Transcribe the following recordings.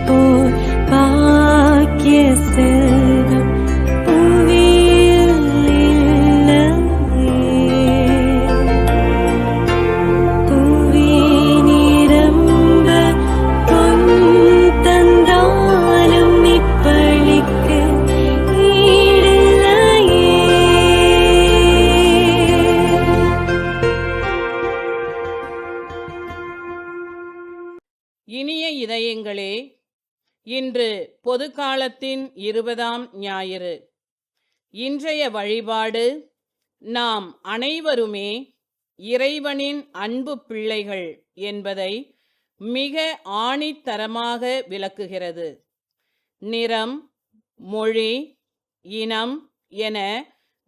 போல் பாக்கிய செல்வம் புவியில் இல்லையே. புவி நிரம்ப பொன் தந்தாலும் இப்பளிக்கு ஈடில்லையே. இனிய இதயங்களே, இன்று பொதுக்காலத்தின் 20ஆம் ஞாயிறு. இன்றைய வழிபாடு நாம் அனைவருமே இறைவனின் அன்பு பிள்ளைகள் என்பதை மிக ஆணித்தரமாக விளக்குகிறது. நிறம், மொழி, இனம் என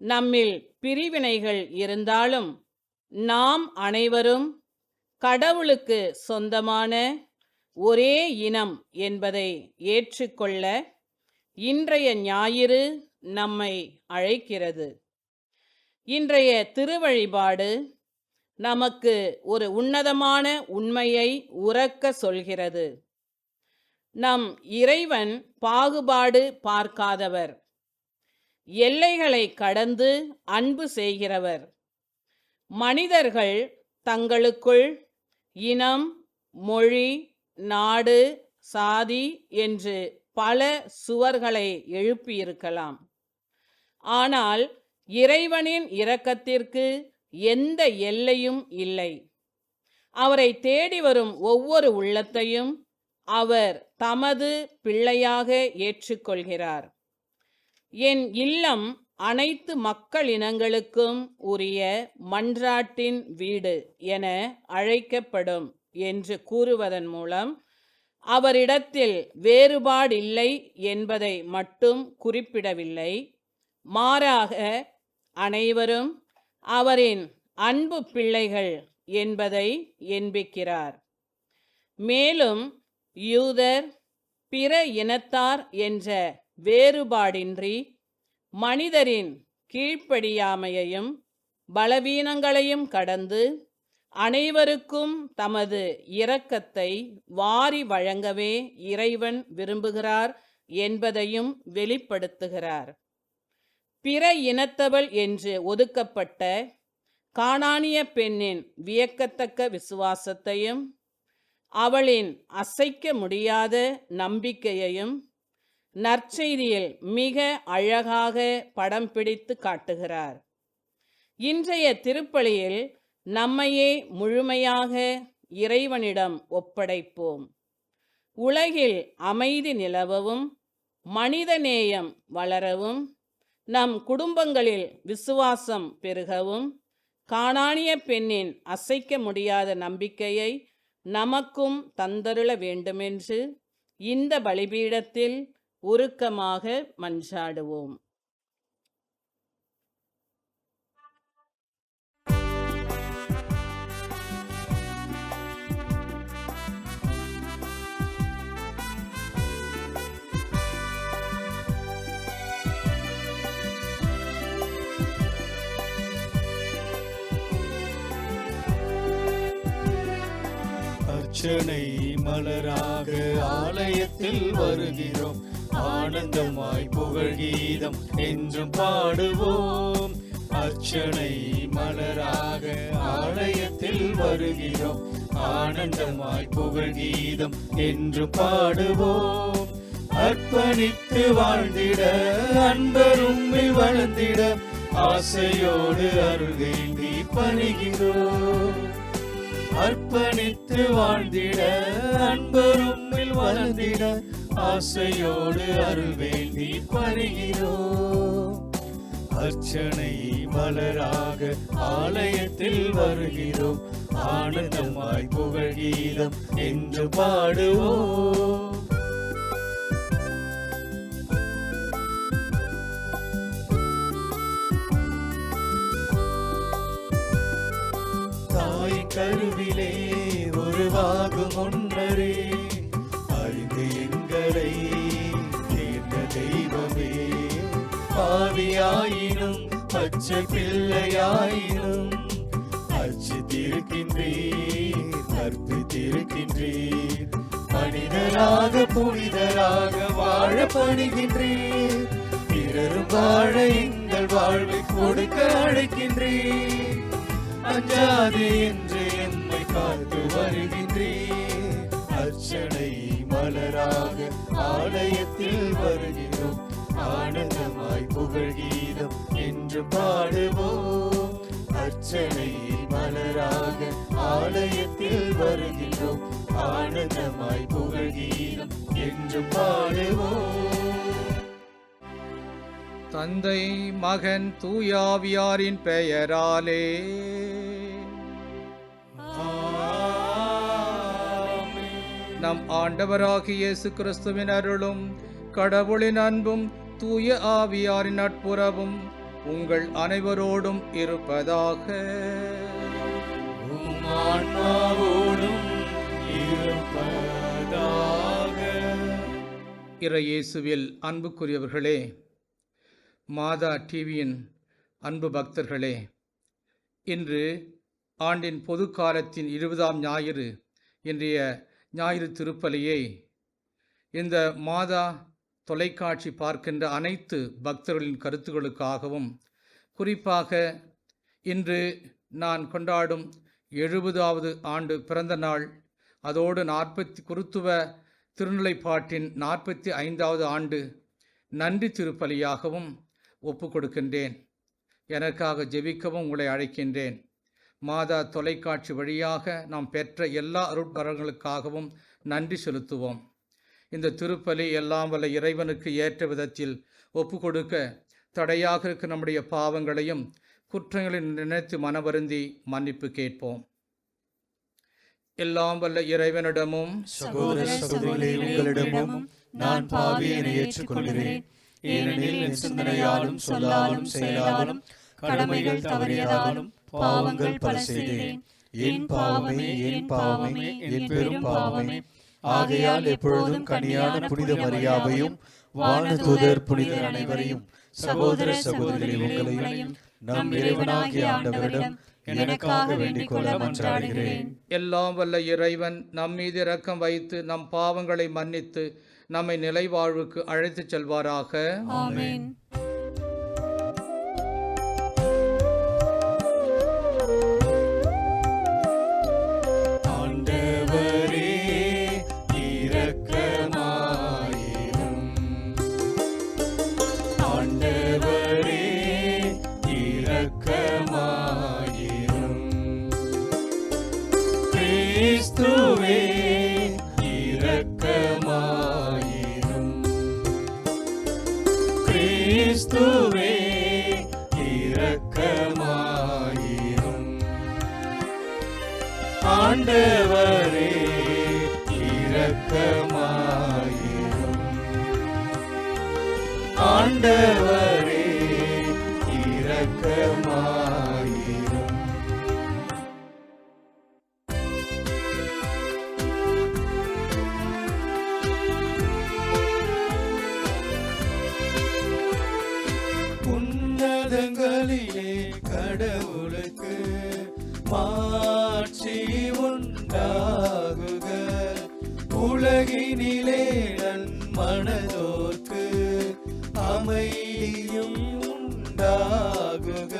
நம்மில் பிரிவினைகள் இருந்தாலும் நாம் அனைவரும் கடவுளுக்கு சொந்தமான ஒரே இனம் என்பதை ஏற்றுக்கொள்ள இன்றைய ஞாயிறு நம்மை அழைக்கிறது. இன்றைய திருவழிபாடு நமக்கு ஒரு உன்னதமான உண்மையை உரக்க சொல்கிறது. நம் இறைவன் பாகுபாடு பார்க்காதவர், எல்லைகளை கடந்து அன்பு செய்கிறவர். மனிதர்கள் தங்களுக்குள் இனம், மொழி, நாடு, சாதி என்று பல சுவர்களை எழுப்பியிருக்கலாம். ஆனால் இறைவனின் இரக்கத்திற்கு எந்த எல்லையும் இல்லை. அவரை தேடி வரும் ஒவ்வொரு உள்ளத்தையும் அவர் தமது பிள்ளையாக ஏற்றுக்கொள்கிறார். என் இல்லம் அனைத்து மக்களினங்களுக்கும் உரிய மன்றாட்டின் வீடு என அழைக்கப்படும் என்று கூறுவதன் மூலம் அவரிடத்தில் வேறுபாடில்லை என்பதை மட்டும் குறிப்பிடவில்லை, மாறாக அனைவரும் அவரின் அன்பு பிள்ளைகள் என்பதை எண்பிக்கிறார். மேலும் யூதர், பிற இனத்தார் என்ற வேறுபாடின்றி மனிதரின் கீழ்ப்படியாமையையும் பலவீனங்களையும் கடந்து அனைவருக்கும் தமது இரக்கத்தை வாரி வழங்கவே இறைவன் விரும்புகிறார் என்பதையும் வெளிப்படுத்துகிறார். பிற இனத்தவள் என்று ஒதுக்கப்பட்ட கானானிய பெண்ணின் வியக்கத்தக்க விசுவாசத்தையும் அவளின் அசைக்க முடியாத நம்பிக்கையையும் நற்செய்தியில் மிக அழகாக படம் பிடித்து காட்டுகிறார். இன்றைய திருப்பலியில் நம்மையே முழுமையாக இறைவனிடம் ஒப்படைப்போம். உலகில் அமைதி நிலவவும் மனிதநேயம் வளரவும் நம் குடும்பங்களில் விசுவாசம் பெருகவும் கானானிய பெண்ணின் அசைக்க முடியாத நம்பிக்கையை நமக்கும் தந்தருள வேண்டுமென்று இந்த பலிபீடத்தில் உருக்கமாக மன்றாடுவோம். அர்ச்சனை மலராக ஆலயத்தில் வருகிறோம், ஆனந்தமாய் புகழ் கீதம் என்றும் பாடுவோம். அர்ச்சனை மலராக ஆலயத்தில் வருகிறோம், ஆனந்தமாய் புகழ் கீதம் என்றும் பாடுவோம். அர்ப்பணித்து வாழ்ந்திட அன்பரும் வளர்ந்திட ஆசையோடு அருள் வேண்டி பணிகிறோம். அர்ப்பணித்து வாழ்ந்திட அன்பரும் வளர்ந்திட ஆசையோடு அருள் வேண்டி பணிகிறோம். அர்ச்சனை மலராக ஆலயத்தில் வருகிறோம், ஆனந்தமாய் புகழ் கீதம் என்று பாடுவோம். தாய் கருவிலே உருவாகும் முன்னரே அறிந்து எங்களை தேர்ந்த தெய்வமே, பாவியாயினும் பச்சை பிள்ளையாயினும் அர்ச்சித்திருக்கின்றீர், கற்பித்திருக்கின்றீர். மனிதராக புனிதராக வாழ பணிகின்றேன். பிறரும் வாழ எங்கள் வாழ்வை கொடுக்க அழைக்கின்றேன். அஞ்சாதே என்று எம்மை காத்து வருகின்றேன். அர்ச்சனை மலராக ஆலயத்தில் வருகிறோம். ஆனந்தமாய் புகழ் கீதம் என்று பாடுவோம். அர்ச்சனை மலராக ஆலயத்தில் வருகின்றோம். ஆனந்தமாய் புகழ் கீதம் என்று பாடுவோம். தந்தை மகன் தூயாவியாரின் பெயராலே நம் ஆண்டவராகிய இயேசு கிறிஸ்துவின் அருளும் கடவுளின் அன்பும் தூய ஆவியாரின் நட்புறவும் உங்கள் அனைவரோடும் இருப்பதாக. உம் ஆன்மாவோடும் இருப்பதாக. இறையேசுவில் அன்புக்குரியவர்களே, மாதா டிவியின் அன்பு பக்தர்களே, இன்று ஆண்டின் பொது காலத்தின் 20ஆம் ஞாயிறு, இன்றைய ஞாயிறு திருப்பலியை இந்த மாதா தொலைக்காட்சி பார்க்கின்ற அனைத்து பக்தர்களின் கருத்துக்களுக்காகவும், குறிப்பாக இன்று நான் கொண்டாடும் 70வது ஆண்டு பிறந்த நாள், அதோடு குருத்துவ திருநிலைப்பாட்டின் 45வது ஆண்டு நன்றி திருப்பலியாகவும் ஒப்பு கொடுக்கின்றேன். எனக்காக ஜெபிக்கவும் உங்களை அழைக்கின்றேன். மாதா தொலைக்காட்சி வழியாக நாம் பெற்ற எல்லா அருட்வரங்களுக்காகவும் நன்றி செலுத்துவோம். இந்த திருப்பலி எல்லாம் வல்ல இறைவனுக்கு ஏற்ற விதத்தில் ஒப்பு கொடுக்க தடையாக இருக்க நம்முடைய பாவங்களையும் குற்றங்களை நினைத்து மனவருந்தி மன்னிப்பு கேட்போம். எல்லாம் வல்ல இறைவனிடமும் சகோதர சகோதரிகளே, உங்களிடமும் நான் பாவியனை ஏற்றுக்கொள்கிறேன். ஏனெனில் என் சிந்தனையாலும் சொல்லாலும் செயலாலும் கடமைகள் தவறியதாலும் பாவங்கள் பல செய்தேன். என் பாவமே, என் பாவமே, என் பெரும் பாவமே. ஆகையால் எப்பொழுதும் கனியான புனித மரியாவையும் வானதூதர் புனிதர் அனைவரையும் சகோதர சகோதரிகள் உங்களையும் நம் இறைவனாகிய ஆண்டவரிடம் எனக்காக வேண்டிக் கொள்ள மன்றாடுகிறேன். எல்லாம் வல்ல இறைவன் நம் மீது இரக்கம் வைத்து நம் பாவங்களை மன்னித்து நம்மை நிலைவாழ்வுக்கு அழைத்துச் செல்வாராக. ஆமென். ஆண்டவரே இரக்கமாயிரும். ஆண்டவரே இரக்கமாயிரும். கிறிஸ்துவே இரக்கமாயிரும். கிறிஸ்துவே இரக்கமாயிரும். ஆண்டவரே இரக்கமாயிரும். ஆண்டவரே இரக்கமாயிரும். உன்னதங்களிலே கடவுளுக்கு மாட்சி உண்டாகுக. உலகினிலே நன்மனதோர்க்கு அமைதியும் உண்டாகுக.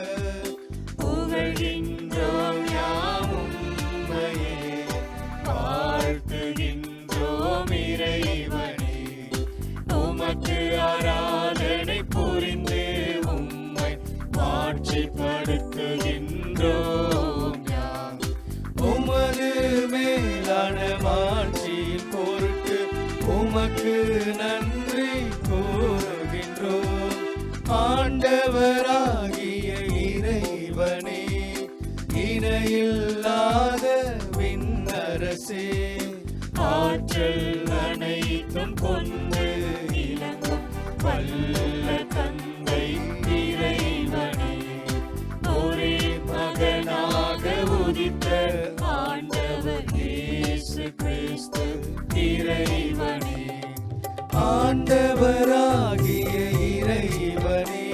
புகழ்கின்றோம் யாம் உம்மையே, வாழ்த்துகின்றோம் இறைவனே. உமக்கு ஆராதனை புரிந்து உம்மை மாட்சிப்படுத்துகின்றோம் யாம். உமது மேலான மாட்சியின் பொருட்டு உமக்கு நன்றி கூறுகின்றோம். ஆண்டவராகிய இறைவனே, இணையில்லாத விண்ணரசே, ஆற்றல் அனைத்தும் கொண்டு இலங்கும் வல்ல தந்தை இறைவனே, ஒரே மகனாக உதித்த ஆண்டவர் இயேசு கிறிஸ்து இறைவனே. ஆண்டவராகிய இறைவனே,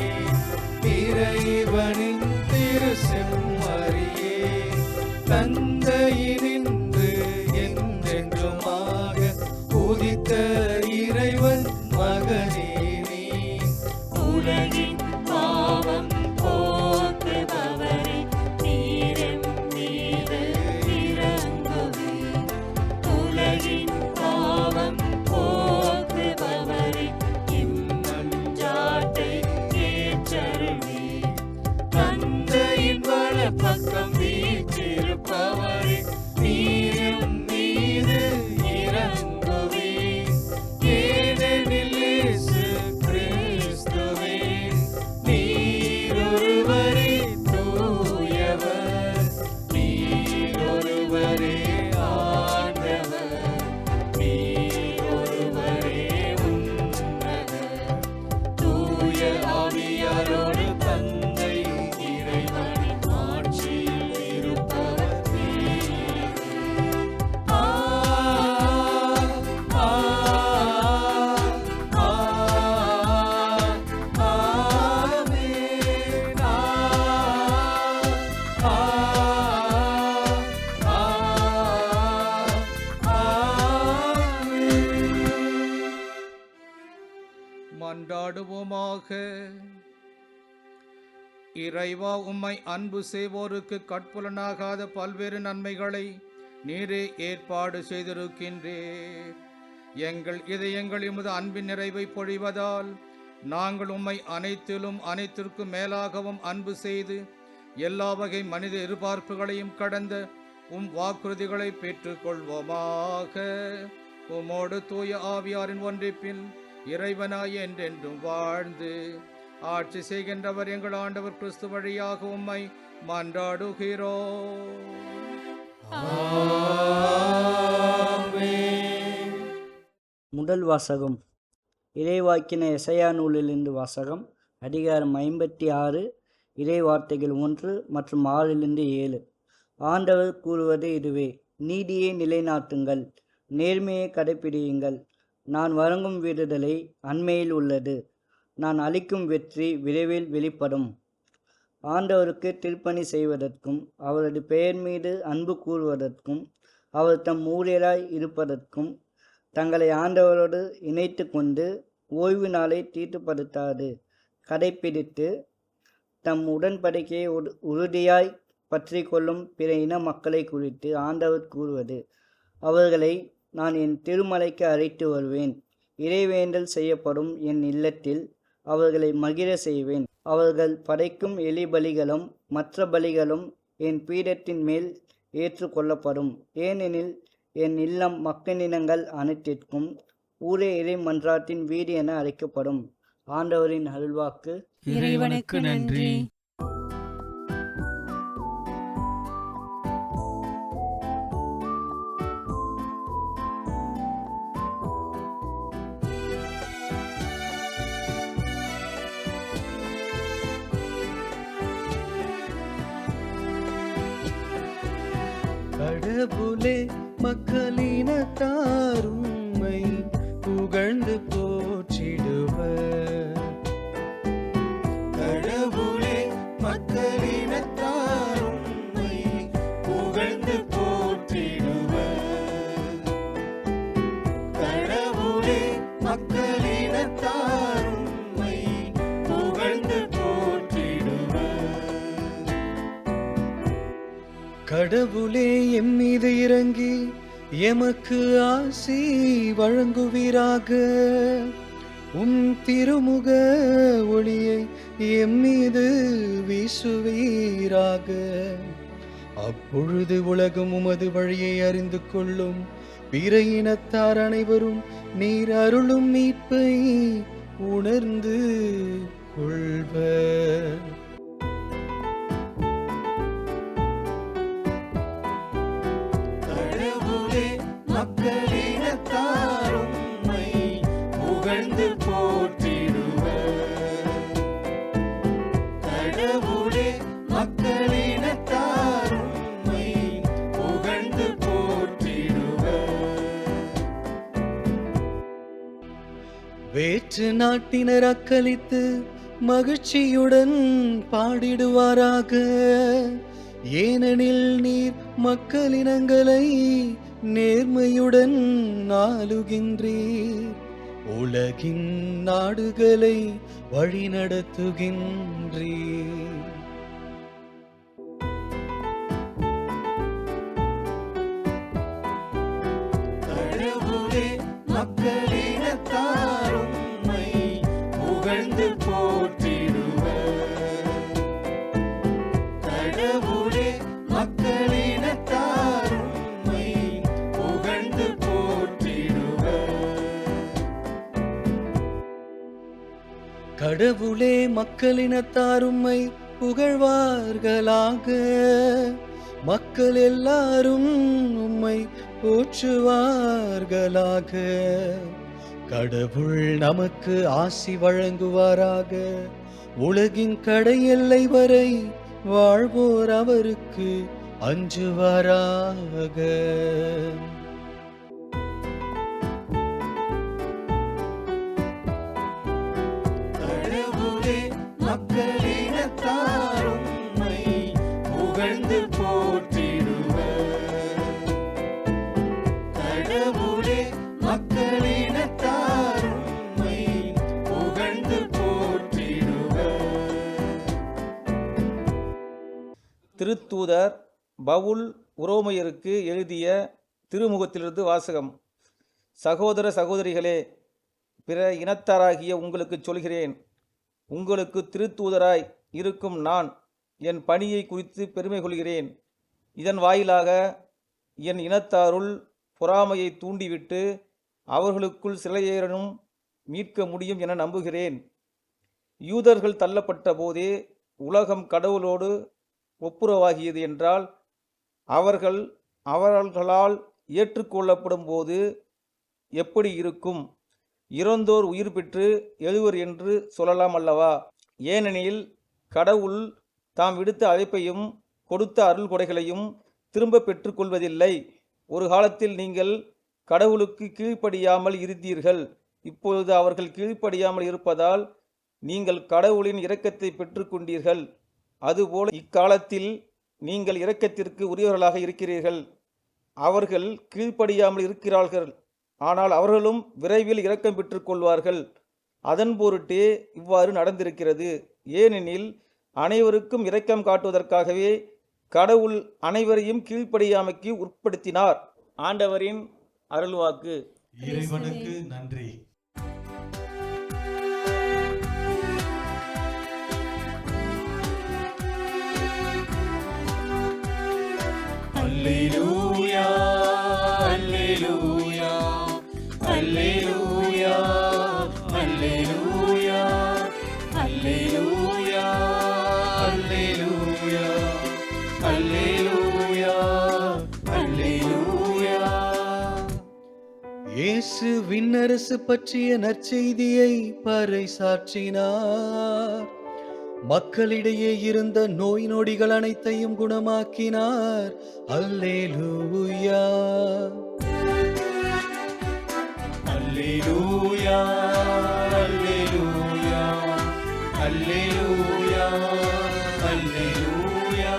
இறைவனின் திருசெம்மறியே, தந்தையினின்று என்றென்றுமாக மிக்க இறைவன் மகனே நீ. உலகின் பாவம் போக்குபவரே, நீரும் மீது இறங்குவே. உலகின் பாவம் போக்குபவரே, இம்மஞ்சாட்டை ஏற்றருளே. தந்தையின் வலப்பக்கம் வீற்றிருப்பவரே, நீரும் மீது இறங்குவே. ஏனெனில் இயேசு கிறிஸ்துவே, நீரொருவரே தூயவர், நீரொருவரே ஆண்டவர், நீரொருவரே உன்னதர். தூய ஆவியாரோடு தந்தை இறைவனின் ஆட்சியில் இருப்பவர் நீரே. மன்றாடுவோமாக. இறைவா, உம்மை அன்பு செய்வோருக்கு கட்புலனாகாத பல்வேறு நன்மைகளை நீரே ஏற்பாடு செய்திருக்கின்றீர். எங்கள் இதயங்கள் எமது அன்பின் நிறைவை பொழிவதால் நாங்கள் உம்மை அனைத்திலும் அனைத்திற்கும் மேலாகவும் அன்பு செய்து எல்லா வகை மனித எதிர்பார்ப்புகளையும் கடந்த உம் வாக்குறுதிகளை பெற்றுக்கொள்வோமாக. உம்மோடு தூய ஆவியாரின் ஒன்றிப்பில் இறைவனாய் என்றென்றும் வாழ்ந்து ஆட்சி செய்கின்றவர் எங்கள் ஆண்டவர் கிறிஸ்து வழியாக உம்மை மன்றாடுகிறோம். முதல் வாசகம். இறைவாக்கின எசையா நூலிலிருந்து வாசகம். அதிகாரம் 56, இறை வார்த்தைகள் 1 மற்றும் 6-7. ஆண்டவர் கூறுவது இதுவே: நீதியை நிலைநாட்டுங்கள், நேர்மையை கடைப்பிடியுங்கள். நான் வழங்கும் விடுதலை அண்மையில் உள்ளது, நான் அளிக்கும் வெற்றி விரைவில் வெளிப்படும். ஆண்டவருக்கு திருப்பணி செய்வதற்கும் அவரது பெயர் மீது அன்பு கூறுவதற்கும் அவர் தம் ஊழியராய் இருப்பதற்கும் தங்களை ஆண்டவரோடு இணைத்து கொண்டு ஓய்வு நாளை தீட்டுப்படுத்தாது கடைப்பிடித்து தம் உடன்படிக்கையை உறுதியாய் பற்றி கொள்ளும் பிற இன மக்களை குறித்து ஆண்டவர் கூறுவது: அவர்களை நான் என் திருமலைக்கு அழைத்து வருவேன். இறைவேண்டல் செய்யப்படும் என் இல்லத்தில் அவர்களை மகிழ செய்வேன். அவர்கள் படைக்கும் எலி பலிகளும் மற்ற பலிகளும் என் பீடத்தின் மேல் ஏற்றுக்கொள்ளப்படும். ஏனெனில் என் இல்லம் மக்களினங்கள் அனைத்திற்கும் ஊரே இறை மன்றாட்டின் வீடு என அழைக்கப்படும். ஆண்டவரின் அருள்வாக்கு. இறைவனுக்கு நன்றி. கடவுளே, மக்களினத்தாரும்மை புகழ்ந்து போற்றிடுவர். கடவுளே, மக்களினத்தாரும்மை புகழ்ந்து போற்றிடுவர். கடவுளே, மக்களினத்தாரும்மை புகழ்ந்து போற்றிடுவர். கடவுளே, எம் மீது இறங்கி எமக்கு ஆசி வழங்குவீராக. உம் திருமுக ஒளியை எம் மீது வீசுவீராக. அப்பொழுது உலகம் உமது வழியை அறிந்து கொள்ளும். பிற இனத்தார் அனைவரும் நீர் அருளும் மீட்பை உணர்ந்து கொள்வர். மக்களினத்தாரும்மை புகழ்ந்து போற்றிடுவர். கடவுளே, மக்களினத்தாரும்மை புகழ்ந்து போற்றிடுவர். வேற்று நாட்டினர் அக்களித்து மகிழ்ச்சியுடன் பாடிடுவாராக. ஏனெனில் நீர் மக்களினங்களை நேர்மையுடன் ஆளுகின்றீர், உலகின் நாடுகளை வழிநடத்துகின்றீர். கடவுளே, மக்களினத்தார் உம்மை புகழ்ந்து போற்றிடுவர். கடவுளே, மக்களினத்தார் உம்மை புகழ்ந்து போற்றிடுவர். கடவுளே, மக்களினத்தார் உம்மை புகழ்வார்களாக, மக்கள் எல்லாரும் உம்மை போற்றுவார்களாக. கடவுள் நமக்கு ஆசி வழங்குவாராக, உலகின் கடை எல்லை வரை வாழ்வோர் அவருக்கு அஞ்சுவாராக. கடவுளே, மக்களினத்தார் உம்மை புகழ்ந்து போற்றிடுவர். கடவுளே, மக்களினத்தார் உம்மை புகழ்ந்து போற்றிடுவர். திருத்தூதர் பவுல் உரோமையருக்கு எழுதிய திருமுகத்திலிருந்து வாசகம். சகோதர சகோதரிகளே, பிற இனத்தாராகிய உங்களுக்கு சொல்கிறேன், உங்களுக்கு திருத்தூதராய் இருக்கும் நான் என் பணியை குறித்து பெருமை கொள்கிறேன். இதன் வாயிலாக என் இனத்தாருள் பொறாமையை தூண்டிவிட்டு அவர்களுக்குள் சிலையேறனும் மீட்க முடியும் என நம்புகிறேன். யூதர்கள் தள்ளப்பட்ட போதே உலகம் கடவுளோடு ஒப்புரவாகியது என்றால், அவர்களால் ஏற்றுக்கொள்ளப்படும் போது எப்படி இருக்கும்? இறந்தோர் உயிர் பெற்று எழுவர் என்று சொல்லலாம் அல்லவா? ஏனெனில் கடவுள் தாம் விடுத்த அழைப்பையும் கொடுத்த அருள் கொடைகளையும் திரும்ப பெற்றுக்கொள்வதில்லை. ஒரு காலத்தில் நீங்கள் கடவுளுக்கு கீழ்ப்படியாமல் இருந்தீர்கள். இப்பொழுது அவர்கள் கீழ்ப்படியாமல் இருப்பதால் நீங்கள் கடவுளின் இரக்கத்தை பெற்றுக்கொண்டீர்கள். அதுபோல இக்காலத்தில் நீங்கள் இரக்கத்திற்கு உரியவர்களாக இருக்கிறீர்கள். அவர்கள் கீழ்ப்படியாமல் இருக்கிறார்கள், ஆனால் அவர்களும் விரைவில் இரக்கம் பெற்றுக்கொள்வார்கள். அதன் பொருட்டே இவ்வாறு நடந்திருக்கிறது. ஏனெனில் அனைவருக்கும் இரக்கம் காட்டுவதற்காகவே கடவுள் அனைவரையும் கீழ்ப்படியாமைக்கு உட்படுத்தினார். ஆண்டவரின் அருள்வாக்கு. இறைவனுக்கு நன்றி. அல்லேலூயா, அல்லேலூயா, அல்லேலூயா, அல்லேலூயா, அல்லேலூயா, அல்லேலூயா, அல்லேலூயா, அல்லேலூயா. இயேசு விண்ணரசு பற்றிய நற்செய்தியை பறைசாற்றினார். மக்களிடையே இருந்த நோய் நொடிகள் அனைத்தையும் குணமாக்கினார். அல்லேலூயா, அல்லேலூயா, அல்லேலூயா, அல்லேலூயா, அல்லேலூயா.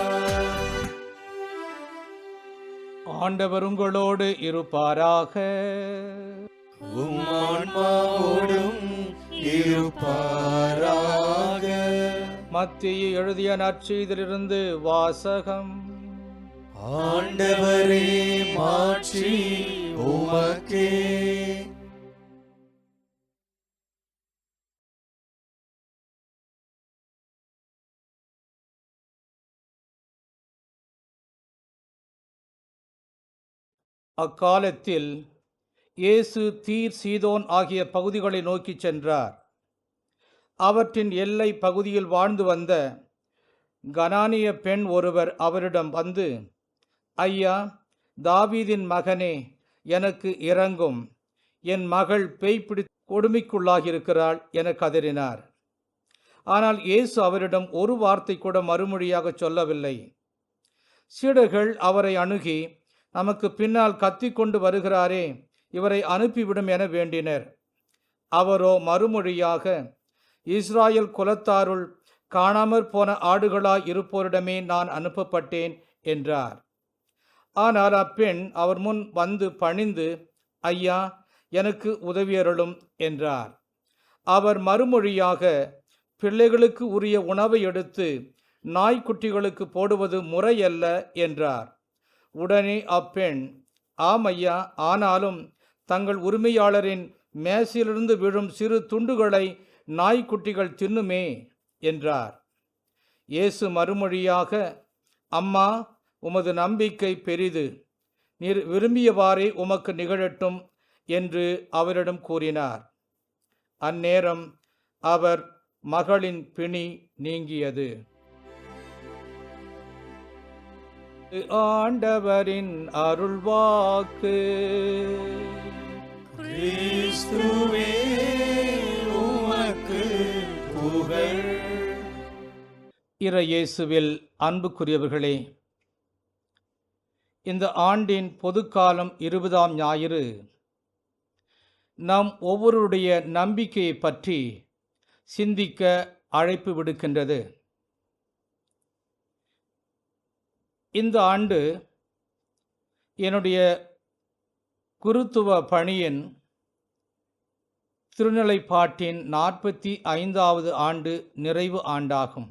ஆண்டவர் உங்களோடு இருப்பாராக. உம் ஆன்மாவோடும் இருப்பாராக. மத்தேயு எழுதிய நற்செய்தியிலிருந்து வாசகம். ஆண்டவரே, மாட்சி உமக்கே. அக்காலத்தில் இயேசு தீர், சீதோன் ஆகிய பகுதிகளை நோக்கிச் சென்றார். அவற்றின் எல்லை பகுதியில் வாழ்ந்து வந்த கனானிய பெண் ஒருவர் அவரிடம் வந்து, ஐயா, தாவீதின் மகனே, எனக்கு இரங்கும், என் மகள் பேய் பிடி கொடுமைக்குள்ளாகியிருக்கிறாள் என கதறினார். ஆனால் இயேசு அவரிடம் ஒரு வார்த்தை கூட மறுமொழியாக சொல்லவில்லை. சீடர்கள் அவரை அணுகி, நமக்கு பின்னால் கத்திக்கொண்டு வருகிறாரே, இவரை அனுப்பிவிடும் என வேண்டினர். அவரோ மறுமொழியாக, இஸ்ராயல் குலத்தாருள் காணாமற் போன ஆடுகளாய் இருப்போரிடமே நான் அனுப்பப்பட்டேன் என்றார். ஆனால் அப்பெண் அவர் முன் வந்து பணிந்து, ஐயா, எனக்கு உதவியருளும் என்றார். அவர் மறுமொழியாக, பிள்ளைகளுக்கு உரிய உணவை எடுத்து நாய்க்குட்டிகளுக்கு போடுவது முறையல்ல என்றார். உடனே அப்பெண், ஆம் ஐயா, ஆனாலும் தங்கள் உரிமையாளரின் மேசையிலிருந்து விழும் சிறு துண்டுகளை நாய்க்குட்டிகள் தின்னுமே என்றார். இயேசு மறுமொழியாக, அம்மா, உமது நம்பிக்கை பெரிது, நீர் விரும்பியவாறே உமக்கு நிகழட்டும் என்று அவரிடம் கூறினார். அந்நேரம் அவர் மகளின் பிணி நீங்கியது. ஆண்டவரின் அருள்வாக்கு. கிறிஸ்துவே உமக்கு புகழ். இறையேசுவில் அன்புக்குரியவர்களே, இந்த ஆண்டின் பொதுக்காலம் 20ஆம் ஞாயிறு நம் ஒவ்வொருடைய நம்பிக்கையை பற்றி சிந்திக்க அழைப்பு விடுக்கின்றது. இந்த ஆண்டு என்னுடைய குருத்துவ பணியின் திருநிலைப்பாட்டின் 45வது ஆண்டு நிறைவு ஆண்டாகும்.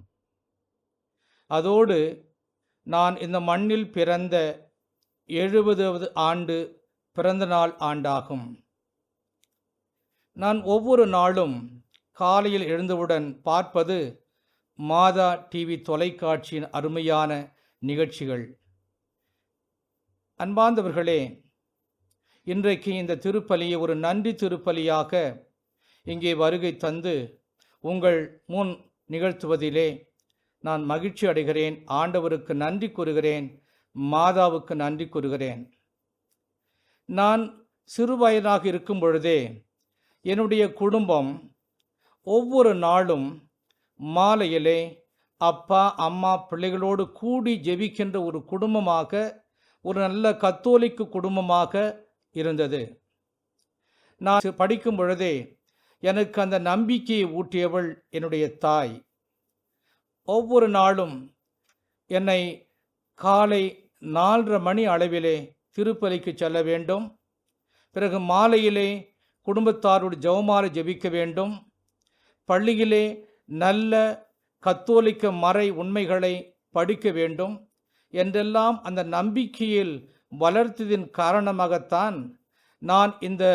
அதோடு நான் இந்த மண்ணில் பிறந்த 70வது ஆண்டு பிறந்தநாள் ஆண்டாகும். நான் ஒவ்வொரு நாளும் காலையில் எழுந்தவுடன் பார்ப்பது மாதா டிவி தொலைக்காட்சியின் அருமையான நிகழ்ச்சிகள். அன்பார்ந்தவர்களே, இன்றைக்கு இந்த திருப்பலியை ஒரு நன்றி திருப்பலியாக இங்கே வருகை தந்து உங்கள் முன் நிகழ்த்துவதிலே நான் மகிழ்ச்சி அடைகிறேன். ஆண்டவருக்கு நன்றி கூறுகிறேன், மாதாவுக்கு நன்றி கூறுகிறேன். நான் சிறுவயதாக இருக்கும் பொழுதே என்னுடைய குடும்பம் ஒவ்வொரு நாளும் மாலையிலே அப்பா அம்மா பிள்ளைகளோடு கூடி ஜெபிக்கின்ற ஒரு குடும்பமாக, ஒரு நல்ல கத்தோலிக்க குடும்பமாக இருந்தது. நான் படிக்கும் பொழுதே எனக்கு அந்த நம்பிக்கையை ஊட்டியவள் என்னுடைய தாய். ஒவ்வொரு நாளும் என்னை காலை 4:30 மணி அளவிலே திருப்பலிக்கு செல்ல வேண்டும். பிறகு மாலையிலே குடும்பத்தாரோடு ஜெபமாலை ஜெபிக்க வேண்டும். பள்ளியிலே நல்ல கத்தோலிக்க மறை உண்மைகளை படிக்க வேண்டும் என்றெல்லாம் அந்த நம்பிக்கையில் வளர்த்ததின் காரணமாகத்தான் நான் இந்த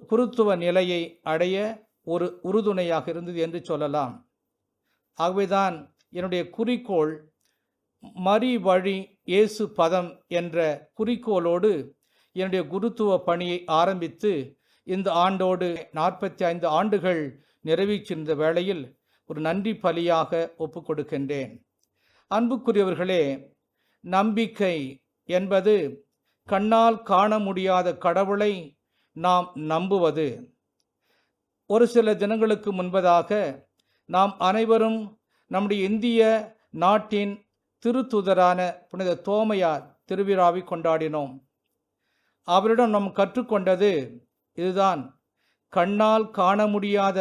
குருத்துவ நிலையை அடைய ஒரு உறுதுணையாக இருந்தது என்று சொல்லலாம். ஆகவேதான் என்னுடைய குறிக்கோள் மரி வழி இயேசு பதம் என்ற குறிக்கோளோடு என்னுடைய குருத்துவ பணியை ஆரம்பித்து இந்த ஆண்டோடு 45 ஆண்டுகள் நிறைவேற்றிருந்த வேளையில் ஒரு நன்றி பலியாக ஒப்புக் கொடுக்கின்றேன். அன்புக்குரியவர்களே, நம்பிக்கை என்பது கண்ணால் காண முடியாத கடவுளை நாம் நம்புவது. ஒரு சில தினங்களுக்கு முன்பதாக நாம் அனைவரும் நம்முடைய இந்திய நாட்டின் திருத்தூதரான புனித தோமையார் திருவிழாவை கொண்டாடினோம். அவரிடம் நாம் கற்றுக்கொண்டது இதுதான்: கண்ணால் காண முடியாத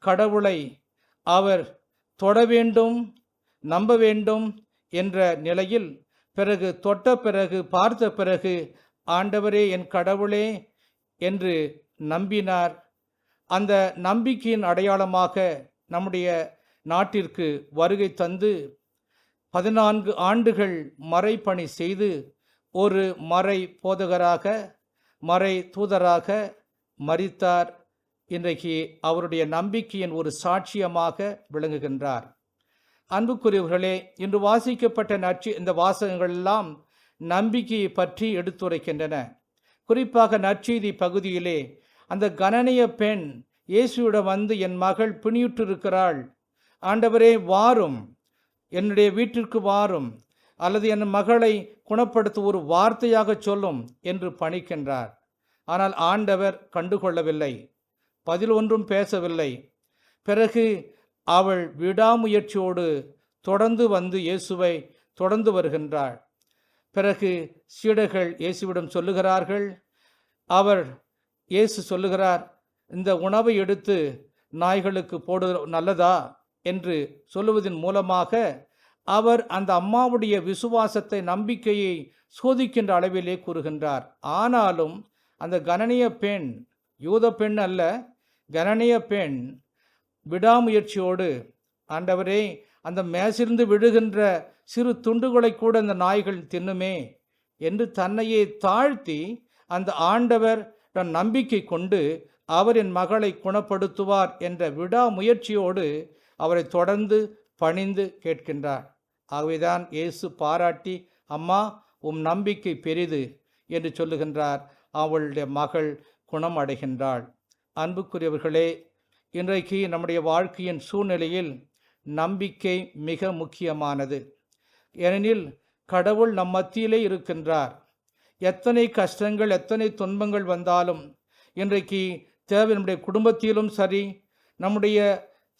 கடவுளை அவர் தொட வேண்டும், நம்ப வேண்டும் என்ற நிலையில், பிறகு தொட்ட பிறகு பார்த்த பிறகு ஆண்டவரே என் கடவுளே என்று நம்பினார். அந்த நம்பிக்கையின் அடையாளமாக நம்முடைய நாட்டிற்கு வருகை தந்து 14 ஆண்டுகள் மறைப்பணி செய்து ஒரு மறை போதகராக, மறை தூதராக மரித்தார். இன்றைக்கு அவருடைய நம்பிக்கையின் ஒரு சாட்சியமாக விளங்குகின்றார். அன்புக்குரியவர்களே, இன்று வாசிக்கப்பட்ட இந்த வாசகங்கள் எல்லாம் நம்பிக்கையை பற்றி எடுத்துரைக்கின்றன. குறிப்பாக நற்செய்தி பகுதியிலே அந்த கனனிய பெண் இயேசுவிடம் வந்து, என் மகள் பிணியுற்றிருக்கிறாள், ஆண்டவரே வாரும், என்னுடைய வீட்டிற்கு வாரும், அல்லது என் மகளை குணப்படுத்த ஒரு வார்த்தையாக சொல்லும் என்று பணிக்கின்றார். ஆனால் ஆண்டவர் கண்டுகொள்ளவில்லை, பதில் ஒன்றும் பேசவில்லை. பிறகு அவள் விடாமுயற்சியோடு தொடர்ந்து வந்து இயேசுவை தொடர்ந்து வருகின்றாள். பிறகு சீடர்கள் இயேசுவிடம் சொல்லுகிறார்கள். இயேசு சொல்லுகிறார், இந்த உணவை எடுத்து நாய்களுக்கு போடு நல்லதா என்று சொல்லுவதன் மூலமாக அவர் அந்த அம்மாவுடைய விசுவாசத்தை, நம்பிக்கையை சோதிக்கின்ற அளவிலே கூறுகின்றார். ஆனாலும் அந்த கனனிய பெண், யூத பெண் அல்ல, கனனிய பெண் விடாமுயற்சியோடு, ஆண்டவரே, அந்த மேசிலிருந்து விழுகின்ற சிறு துண்டுகளை கூட அந்த நாய்கள் தின்னுமே என்று தன்னையே தாழ்த்தி அந்த ஆண்டவர் நம்பிக்கை கொண்டு அவர் என் மகளை குணப்படுத்துவார் என்ற விடாமுயற்சியோடு அவரை தொடர்ந்து பணிந்து கேட்கின்றார். ஆகவேதான் இயேசு பாராட்டி, அம்மா, உம் நம்பிக்கை பெரிது என்று சொல்லுகின்றார். அவளுடைய மகள் குணம் அடைகின்றாள். அன்புக்குரியவர்களே, இன்றைக்கு நம்முடைய வாழ்க்கையின் சூழ்நிலையில் நம்பிக்கை மிக முக்கியமானது. ஏனெனில் கடவுள் நம் மத்தியிலே இருக்கின்றார். எத்தனை கஷ்டங்கள், எத்தனை துன்பங்கள் வந்தாலும், இன்றைக்கு தேவை நம்முடைய குடும்பத்திலும் சரி, நம்முடைய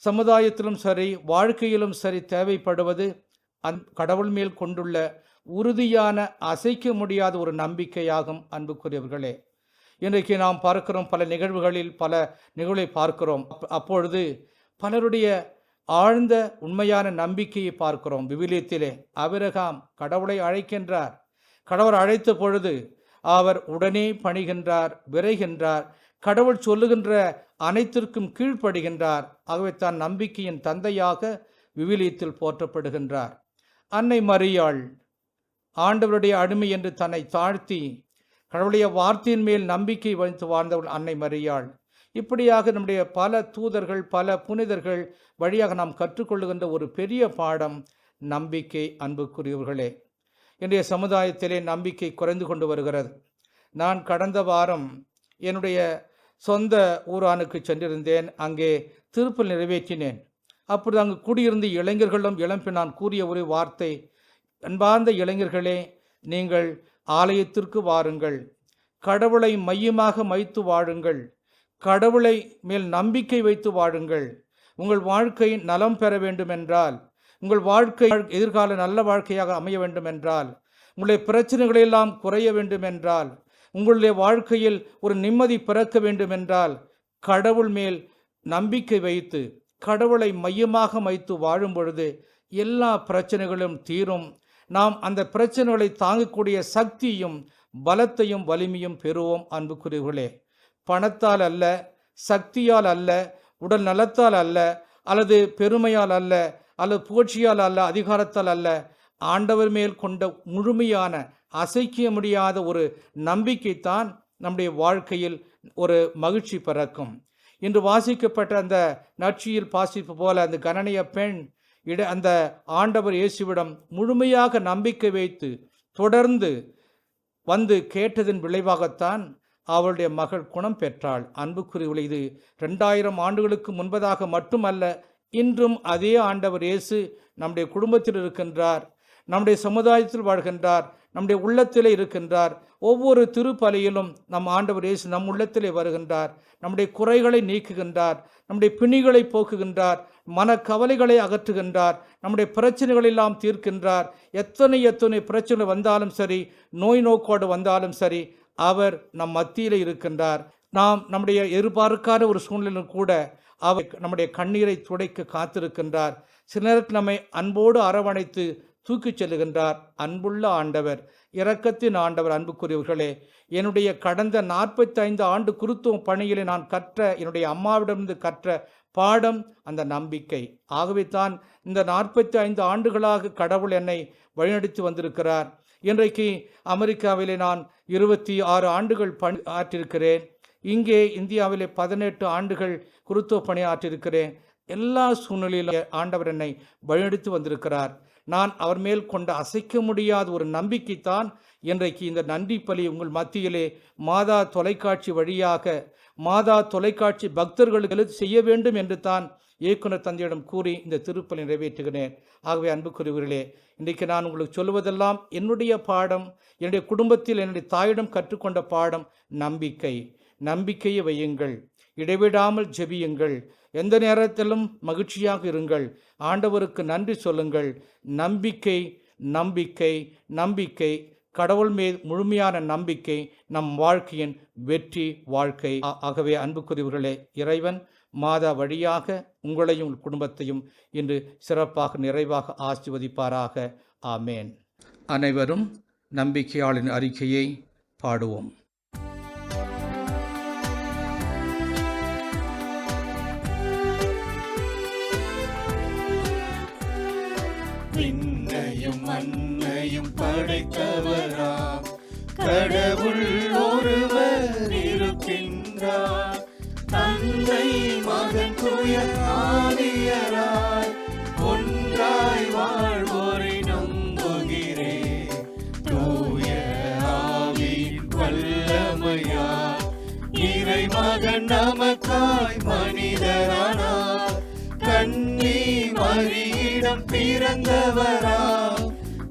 சமுதாயத்திலும் சரி, வாழ்க்கையிலும் சரி, தேவைப்படுவது கடவுள் மேல் கொண்டுள்ள உறுதியான, அசைக்க முடியாத ஒரு நம்பிக்கையாகும். அன்புக்குரியவர்களே, இன்றைக்கு நாம் பார்க்கிறோம், பல நிகழ்வுகளில் பல நிகழ்வை பார்க்கிறோம். அப்பொழுது பலருடைய ஆழ்ந்த உண்மையான நம்பிக்கையை பார்க்கிறோம். விவிலியத்திலே ஆபிரகாம் கடவுளை அழைக்கின்றார். கடவுள் அழைத்த பொழுது அவர் உடனே பணிகின்றார், விரைகின்றார், கடவுள் சொல்லுகின்ற அனைத்திற்கும் கீழ்ப்படுகின்றார். ஆகவே தான் நம்பிக்கையின் தந்தையாக விவிலியத்தில் போற்றப்படுகின்றார். அன்னை மரியாள் ஆண்டவருடைய அடிமை என்று தன்னை தாழ்த்தி கடவுளுடைய வார்த்தையின் மேல் நம்பிக்கை வைத்து வாழ்ந்தவள் அன்னை மரியாள். இப்படியாக நம்முடைய பல தூதர்கள், பல புனிதர்கள் வழியாக நாம் கற்றுக்கொள்ளுகின்ற ஒரு பெரிய பாடம் நம்பிக்கை. அன்புக்குரியவர்களே, இன்றைய சமுதாயத்திலே நம்பிக்கை குறைந்து கொண்டு வருகிறது. நான் கடந்த வாரம் என்னுடைய சொந்த ஊரானுக்கு சென்றிருந்தேன். அங்கே திருப்பல் நிறைவேற்றினேன். அப்பொழுது அங்கு கூடியிருந்த இளைஞர்களும் இளம்பின் நான் கூறிய ஒரு வார்த்தை, அன்பார்ந்த இளைஞர்களே, நீங்கள் ஆலயத்திற்கு வாருங்கள், கடவுளை மையமாக வைத்து வாழுங்கள், கடவுளை மேல் நம்பிக்கை வைத்து வாழுங்கள். உங்கள் வாழ்க்கை நலம் பெற வேண்டுமென்றால், உங்கள் வாழ்க்கை எதிர்கால நல்ல வாழ்க்கையாக அமைய வேண்டுமென்றால், உங்களுடைய பிரச்சனைகளெல்லாம் குறைய வேண்டுமென்றால், உங்களுடைய வாழ்க்கையில் ஒரு நிம்மதி பிறக்க வேண்டுமென்றால், கடவுள் மேல் நம்பிக்கை வைத்து கடவுளை மையமாக வைத்து வாழும் பொழுது எல்லா பிரச்சனைகளும் தீரும். நாம் அந்த பிரச்சனைகளை தாங்கக்கூடிய சக்தியும் பலத்தையும் வலிமையும் பெறுவோம். அன்புக்குரியவர்களே, பணத்தால் அல்ல, சக்தியால் அல்ல, உடல் நலத்தால் அல்ல, அல்லது பெருமையால் அல்ல, அல்லது புகழ்ச்சியால் அல்ல, அதிகாரத்தால் அல்ல, ஆண்டவர் மேல் கொண்ட முழுமையான, அசைக்க முடியாத ஒரு நம்பிக்கைத்தான் நம்முடைய வாழ்க்கையில் ஒரு மகிழ்ச்சி பிறக்கும். இன்று வாசிக்கப்பட்ட அந்த நற்செய்தியில் வாசிப்பு போல அந்த கனனிய பெண் அந்த ஆண்டவர் இயேசுவிடம் முழுமையாக நம்பிக்கை வைத்து தொடர்ந்து வந்து கேட்டதன் விளைவாகத்தான் அவளுடைய மகள் குணம் பெற்றாள். அன்புக்குரியவர்களே, இது 2000 ஆண்டுகளுக்கு முன்பதாக மட்டுமல்ல, இன்றும் அதே ஆண்டவர் இயேசு நம்முடைய குடும்பத்தில் இருக்கின்றார், நம்முடைய சமுதாயத்தில் வாழ்கின்றார், நம்முடைய உள்ளத்திலே இருக்கின்றார். ஒவ்வொரு திருப்பலியிலும் நம் ஆண்டவர் இயேசு நம் உள்ளத்திலே வருகின்றார், நம்முடைய குறைகளை நீக்குகின்றார், நம்முடைய பிணிகளை போக்குகின்றார், மனக்கவலைகளை அகற்றுகின்றார், நம்முடைய பிரச்சனைகளெல்லாம் தீர்க்கின்றார். எத்தனை பிரச்சனை வந்தாலும் சரி, நோய் நோக்கோடு வந்தாலும் சரி, அவர் நம் மத்தியில் இருக்கின்றார். நாம் நம்முடைய எதிர்பார்க்காத ஒரு சூழ்நிலையில் கூட அவர் நம்முடைய கண்ணீரை துடைக்க காத்திருக்கின்றார். சில நேரத்தில் நம்மை அன்போடு அரவணைத்து தூக்கிச் செல்லுகின்றார். அன்புள்ள ஆண்டவர், இரக்கத்தின் ஆண்டவர். அன்புக்குரியவர்களே, என்னுடைய கடந்த 45 ஆண்டு குருத்துவ பணியிலே நான் கற்ற, என்னுடைய அம்மாவிடமிருந்து கற்ற பாடம் அந்த நம்பிக்கை. ஆகவே தான் இந்த 45 ஆண்டுகளாக கடவுள் என்னை வழிநடத்தி வந்திருக்கிறார். இன்றைக்கு அமெரிக்காவிலே நான் 26 ஆண்டுகள் பணி ஆற்றிருக்கிறேன். இங்கே இந்தியாவிலே 18 ஆண்டுகள் குருத்துவ பணி ஆற்றிருக்கிறேன். எல்லா சூழ்நிலையிலும் ஆண்டவர் என்னை வழிநடத்தி வந்திருக்கிறார். நான் அவர் மேல் கொண்ட அசைக்க முடியாத ஒரு நம்பிக்கைத்தான் இன்றைக்கு இந்த நன்றி பலி உங்கள் மத்தியிலே மாதா தொலைக்காட்சி வழியாக, மாதா தொலைக்காட்சி பக்தர்களுக்கு செய்ய வேண்டும் என்று தான் இயக்குனர் தந்தையிடம் கூறி இந்த திருப்பலி நிறைவேற்றுகிறேன். ஆகவே அன்புக்குரியவர்களே, இன்றைக்கு நான் உங்களுக்கு சொல்லுவதெல்லாம் என்னுடைய பாடம், என்னுடைய குடும்பத்தில் என்னுடைய தாயிடம் கற்றுக்கொண்ட பாடம் நம்பிக்கை. நம்பிக்கையை வையுங்கள், இடைவிடாமல் ஜெபியுங்கள், எந்த நேரத்திலும் மகிழ்ச்சியாக இருங்கள், ஆண்டவருக்கு நன்றி சொல்லுங்கள். நம்பிக்கை, நம்பிக்கை, நம்பிக்கை, கடவுள் மீது முழுமையான நம்பிக்கை நம் வாழ்க்கையின் வெற்றி வாழ்க்கை. ஆகவே அன்புக்குரியவர்களே, இறைவன் மாதா வழியாக உங்களையும் உங்கள் குடும்பத்தையும் இன்று சிறப்பாக நிறைவாக ஆசீர்வதிப்பாராக. ஆமேன். அனைவரும் நம்பிக்கையாளின் அறிக்கையை பாடுவோம். விண்ணையும் மண்ணையும் படைத்தவராம் கடவுள் ஒருவர் இருக்கின்றார். தந்தை மகன் தூய ஆவியராய் ஒன்றாய் வாழ்வோரை நம்புகிறேன். தூய ஆவியின் வல்லமையால் இறைமகன் நமக்காய் மனிதரானார். கன்னி மரியிடம் பிறந்தவராம்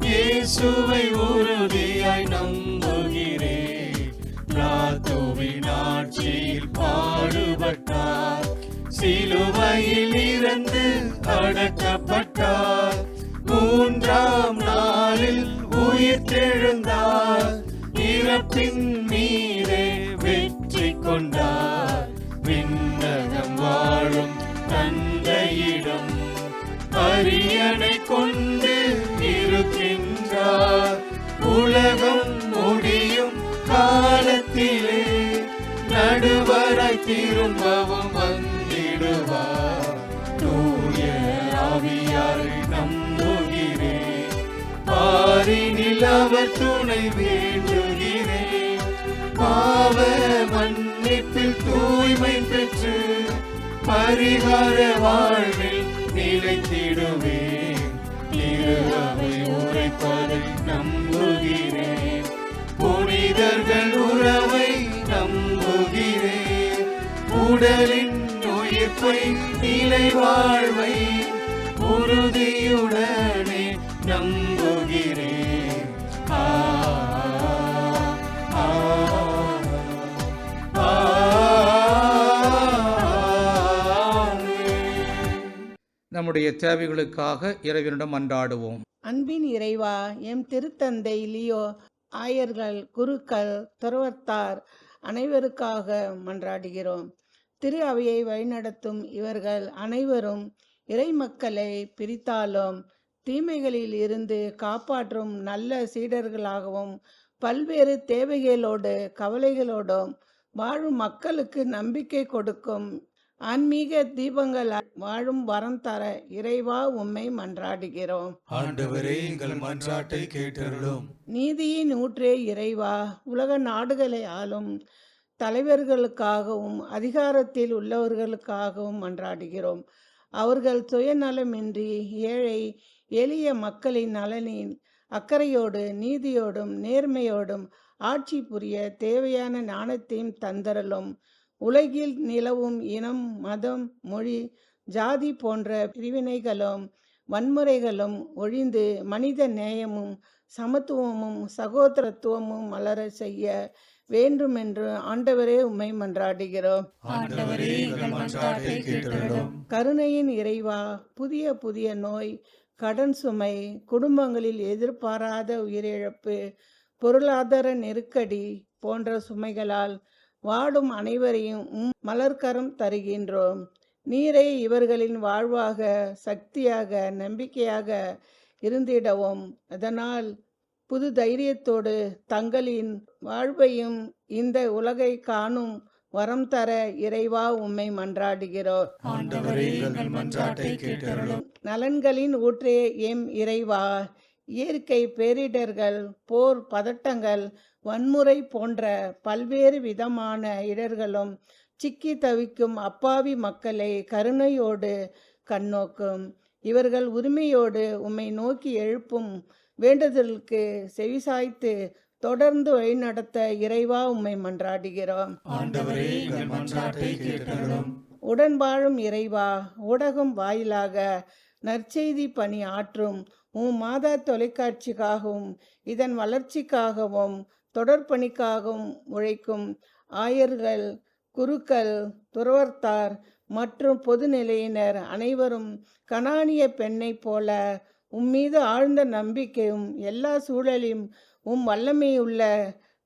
இயேசுவை உறுதியாய் நம்புகிறேன். பிலாத்துவின் ஆட்சியில் பாடுபட்டார், சிலுவையில் இறந்து அடக்கப்பட்டார். மூன்றாம் நாளில் உயிர்த்தெழுந்தார், இறப்பின் மீதே வெற்றி கொண்டார். விண்ணகம் வாழும் தந்தையிடம் அரியணை கொண்டு இருக்கின்றார். உலகம் முடியும் காலத்திலே நடுவராய் திரும்பவும் வந்திடுவார். தூய ஆவியாரை நம்புகிறேன், பாரினில் அவர் துணை வேண்டுகிறேன். பாவ மன்னிப்பில் தூய்மை பெற்று பரிகார வாழ்வில் நிலைத்திடுவேன். திரு அவை உரைப்பதை நம்புகிறேன், புனிதர்கள் உறவை நம்புகிறேன். உடலின் உயிர்ப்பை நிலை வாழ்வை உறுதியுடனே நம்புகிறேன். நம்முடைய தேவைகளுக்காக இறைவனிடம் மன்றாடுவோம். அன்பின் இறைவா, எம் திருத்தந்தை லியோ, ஆயர்கள், குருக்கள், துறவர்த்தார் அனைவருக்காக மன்றாடுகிறோம். திரு அவையை வழிநடத்தும் இவர்கள் அனைவரும் இறை மக்களை பிரித்தாலும் தீமைகளில் இருந்து காப்பாற்றும் நல்ல சீடர்களாகவும் பல்வேறு தேவைகளோடு கவலைகளோடும் வாழும் மக்களுக்கு நம்பிக்கை கொடுக்கும் ஆன்மீக தீபங்கள் வாழும் வரம் தர இறைவா உம்மை மன்றாடுகிறோம். ஆண்டவரே, எங்கள் மன்றாட்டை கேட்டருளும். நீதியின் ஊற்றே இறைவா, உலக நாடுகளை ஆளும் தலைவர்களுக்காகவும் அதிகாரத்தில் உள்ளவர்களுக்காகவும் மன்றாடுகிறோம். அவர்கள் சுயநலமின்றி ஏழை எளிய மக்களின் நலனின் அக்கறையோடு நீதியோடும் நேர்மையோடும் ஆட்சி புரிய தேவையான ஞானத்தையும் தந்தரலும். உலகில் நிலவும் இனம், மதம், மொழி, ஜாதி போன்ற பிரிவினைகளும் வன்முறைகளும் ஒழிந்து மனித நேயமும் சமத்துவமும் சகோதரத்துவமும் மலர செய்ய வேண்டுமென்று ஆண்டவரே உம்மை மன்றாடுகிறோம். ஆண்டவரே, எங்கள் மன்றாட்டை கேட்டருளும். கருணையின் இறைவா, புதிய புதிய நோய், கடன் சுமை, குடும்பங்களில் எதிர்பாராத உயிரிழப்பு, பொருளாதார நெருக்கடி போன்ற சுமைகளால் வாடும் அனைவரையும் மலர்கரம் தருகின்றோம். நீரே இவர்களின் வாழ்வாக, சக்தியாக, நம்பிக்கையாக இருந்திடவும், அதனால் புது தைரியத்தோடு தங்களின் வாழ்வையும் இந்த உலகை காணும் வரம் தர இறைவா உம்மை மன்றாடுகிறோம். ஆண்டவரே, எங்கள் மன்றாட்டை கேட்டருளும். நலன்களின் ஊற்றே எம் இறைவா, இயற்கை பேரிடர்கள், போர், பதட்டங்கள், வன்முறை போன்ற பல்வேறு விதமான இடர்களும் சிக்கி தவிக்கும் அப்பாவி மக்களை கருணையோடு கண்ணோக்கும். இவர்கள் உரிமையோடு உம்மை நோக்கி எழுப்பும் வேண்டுதலுக்கு செவிசாய்த்து தொடர்ந்து வழிநடத்த இறைவா உம்மை மன்றாடுகிறோம். ஆண்டவரே, எங்கள் மன்றாட்டை கேட்டருளும். உடன் வாழும் இறைவா, ஊடகம் வாயிலாக நற்செய்தி பணி ஆற்றும் மாதா தொலைக்காட்சிக்காகவும் இதன் வளர்ச்சிக்காகவும் தொடர்பணிக்காகவும் உழைக்கும் ஆயர்கள், குருக்கள், துறவர்த்தார் மற்றும் பொதுநிலையினர் அனைவரும் கனானிய பெண்ணை போல உம்மீது ஆழ்ந்த நம்பிக்கையும் எல்லா சூழலையும் வல்லமையுள்ள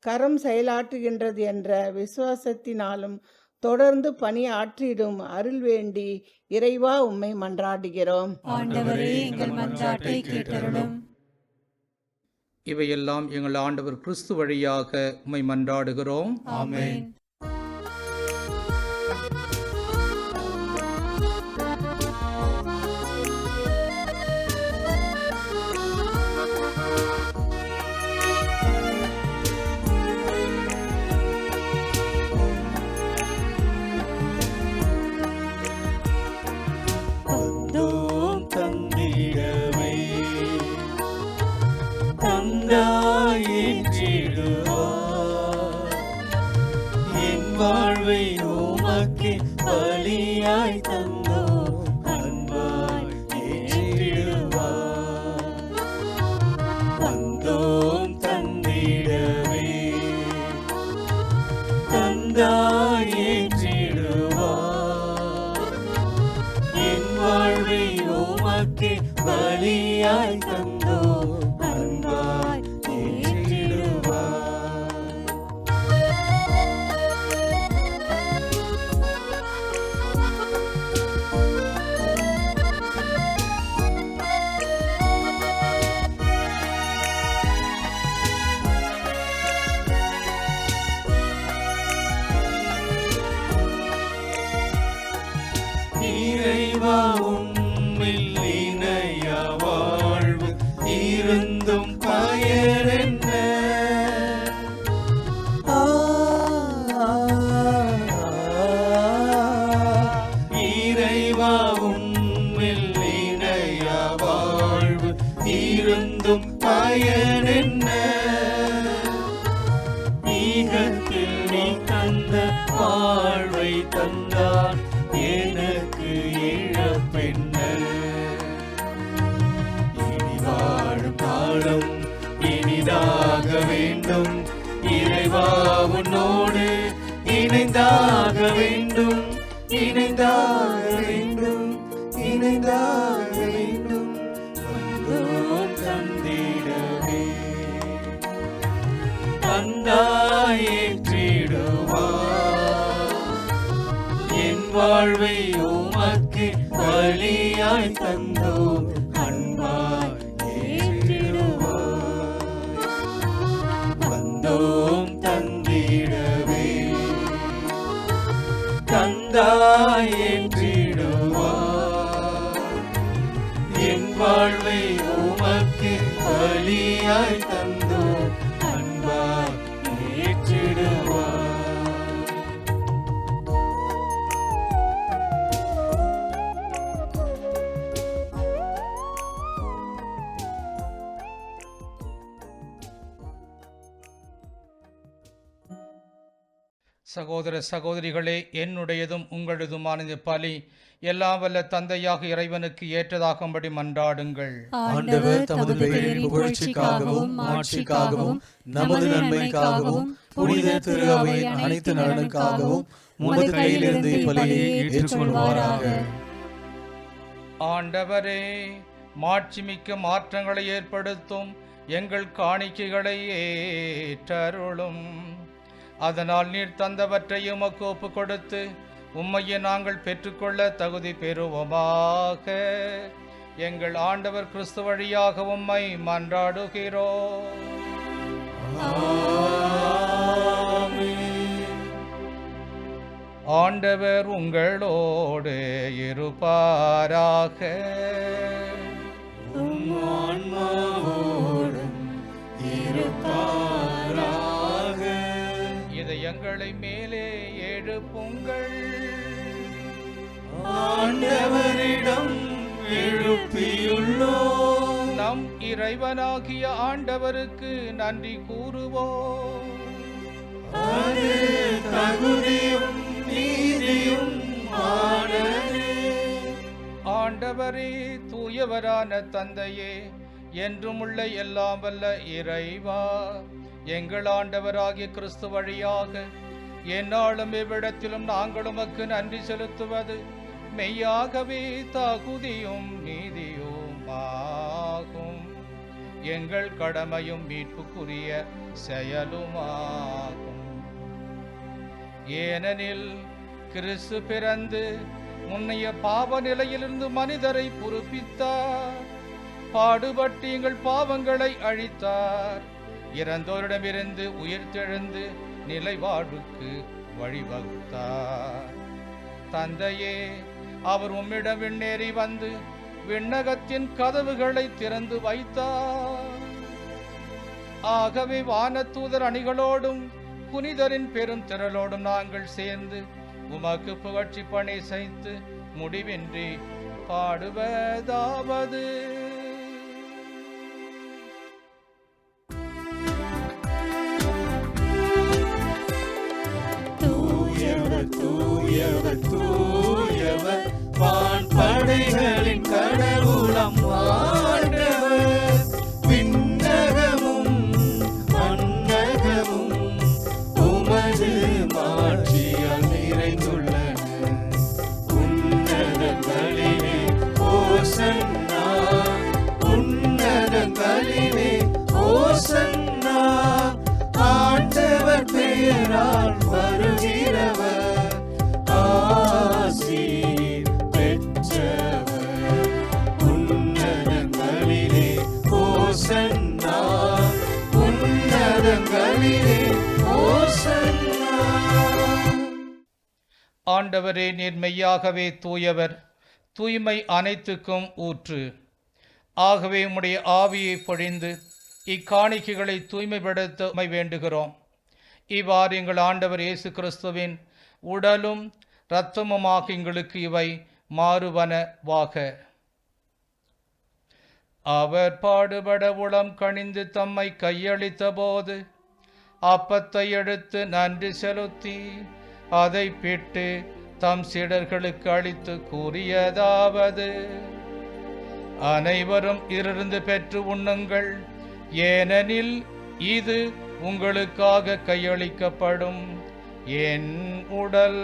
கரம் செயலாற்றுகின்றது என்ற விசுவாசத்தினாலும் தொடர்ந்து பணி ஆற்றிடும் அருள் வேண்டி இறைவா உம்மை மன்றாடுகிறோம். ஆண்டவரே எங்கள் மன்றாட்டை கேட்டருளும். இவையெல்லாம் எங்கள் ஆண்டவர் கிறிஸ்து வழியாக உம்மை மன்றாடுகிறோம். ஆமென். வந்தோம் தந்திடவே தந்தாயிற்றிடுவார் என் வாழ்வை உமக்கு பலியாய் தந்தோ அன்பாய் ஏற்றிடுவார். வந்தோம் தந்திடவே தந்தாயிற்றிடுவார் என் வாழ்வை உமக்கு பலியாய் தந்தோ அன்பாய் ஏற்றிடுவார். இறைவா உம்மில் இணைய வாழ்வு இருந்தும் பயனென்ன? இறைவா உம்மில் இணைய வாழ்வு இருந்தும் பயனென்ன? ஈகத்தில் நீ தந்த வாழ்வை தந்தார் எனக்கு இழப்பென்ன? இனி வாழும் காலம் இனிதாக வேண்டும், இறைவா உன்னோடு இணைந்தாக வேண்டும், இணைந்தாக வேண்டும், இணைந்தாக வேண்டும். வந்தோம் தந்திடவே தந்தாயிற்றிடுவார் என் வாழ்வை உமக்கு பலியாய் தந்தோ அன்பாய் ஏற்றிடுவார். வந்தோம் தந்திடவே தந்தாயிற்றிடுவார் என் வாழ்வை உமக்கு பலியாய் தந்தோ அன்பாய் ஏற்றிடுவார். சகோதர சகோதரிகளே, என்னுடையதும் உங்களதுமான இந்த பலி எல்லாம் வல்ல தந்தையாக இறைவனுக்கு ஏற்றதாகும்படி மன்றாடுங்கள். ஆண்டவர் தமது பெயரின் புகழ்ச்சிக்காகவும் மாட்சிக்காகவும் நமது நன்மைக்காகவும் புனித திரு அவையின் அனைத்து நலனுக்காகவும் உமது கையிலிருந்து இப்பலியை ஏற்றுக்கொள்வாராக. ஆண்டவரே, மாட்சிமிக்க மாற்றங்களை ஏற்படுத்தும் எங்கள் காணிக்கைகளை ஏற்றருளும். அதனால் நீர் தந்தவற்றை உமக்கு ஒப்புக் கொடுத்து உம்மையை நாங்கள் பெற்றுக்கொள்ள தகுதி பெறுவோமாக. எங்கள் ஆண்டவர் கிறிஸ்து வழியாக உம்மை மன்றாடுகிறோம். ஆண்டவர் உங்களோடு இருப்பாராக. இதயங்களை மேலே எழுப்புங்கள். ஆண்டவரிடம் எழுப்பியுள்ளோம். நம் இறைவனாகிய ஆண்டவருக்கு நன்றி கூறுவோம். அது தகுதியும் நீதியும் ஆனது. ஆண்டவரே, தூயவரான தந்தையே, என்றும் உள்ள எல்லாம் வல்ல இறைவா, எங்கள் ஆண்டவராகிய கிறிஸ்து வழியாக எந்நாளும் எவ்விடத்திலும் நாங்கள் உமக்கு நன்றி செலுத்துவது மெய்யாகவே தகுதியும் நீதியும் ஆகும். எங்கள் கடமையும் மீட்புக்குரிய செயலுமாகும். ஏனெனில் கிறிஸ்து பிறந்து முன்னைய பாவ நிலையிலிருந்து மனிதரை புதுப்பித்தார். பாடுபட்டு எங்கள் பாவங்களை அழித்தார். இறந்தோரிடமிருந்து உயிர்த்தெழுந்து நிலை வாழ்வுக்கு வழிவகுத்தார். தந்தையே, அவர் உம்மிடம் விண்ணேறி வந்து விண்ணகத்தின் கதவுகளை திறந்து வைத்தார். ஆகவே வானதூதர் அணிகளோடும் புனிதரின் பெரும் திரளோடும் நாங்கள் சேர்ந்து உமக்கு புகழ்ச்சி பணி செய்து முடிவின்றி பாடுவதாவது: தூயவர் தூயவர் தூயவர் வான்படைகளின் கடவுளம் ஆண்டவர். விண்ணகமும் மண்ணகமும் உமது மாட்சியால் நிறைந்துள்ளன. உன்னதங்களிலே ஓசன்னா, உன்னதங்களிலே ஓசன்னா. ஆண்டவர் பெயரால் வருகிறவர் ஆசீர் பெற்றவர். உன்னதங்களிலே ஓசன்னா, உன்னதங்களிலே ஓசன்னா. ஆண்டவரே, நீர் மெய்யாகவே தூயவர், தூய்மை அனைத்துக்கும் ஊற்று. ஆகவே உம்முடைய ஆவியை பொழிந்து இக்காணிக்கைகளை தூய்மைப்படுத்த உம்மை வேண்டுகிறோம். இவ்வாறு எங்கள் ஆண்டவர் இயேசு கிறிஸ்துவின் உடலும் இரத்தமுமாக எங்களுக்கு இவை மாறுவனவாக. அவர் பாடுபட உளம் கனிந்து தம்மை கையளித்த போது அப்பத்தை எடுத்து நன்றி செலுத்தி அதை பிட்டு தம் சீடர்களுக்கு அளித்து கூறியதாவது: அனைவரும் இதிலிருந்து பெற்று உண்ணுங்கள், ஏனெனில் இது உங்களுக்காக கையளிக்கப்படும் என் உடல்.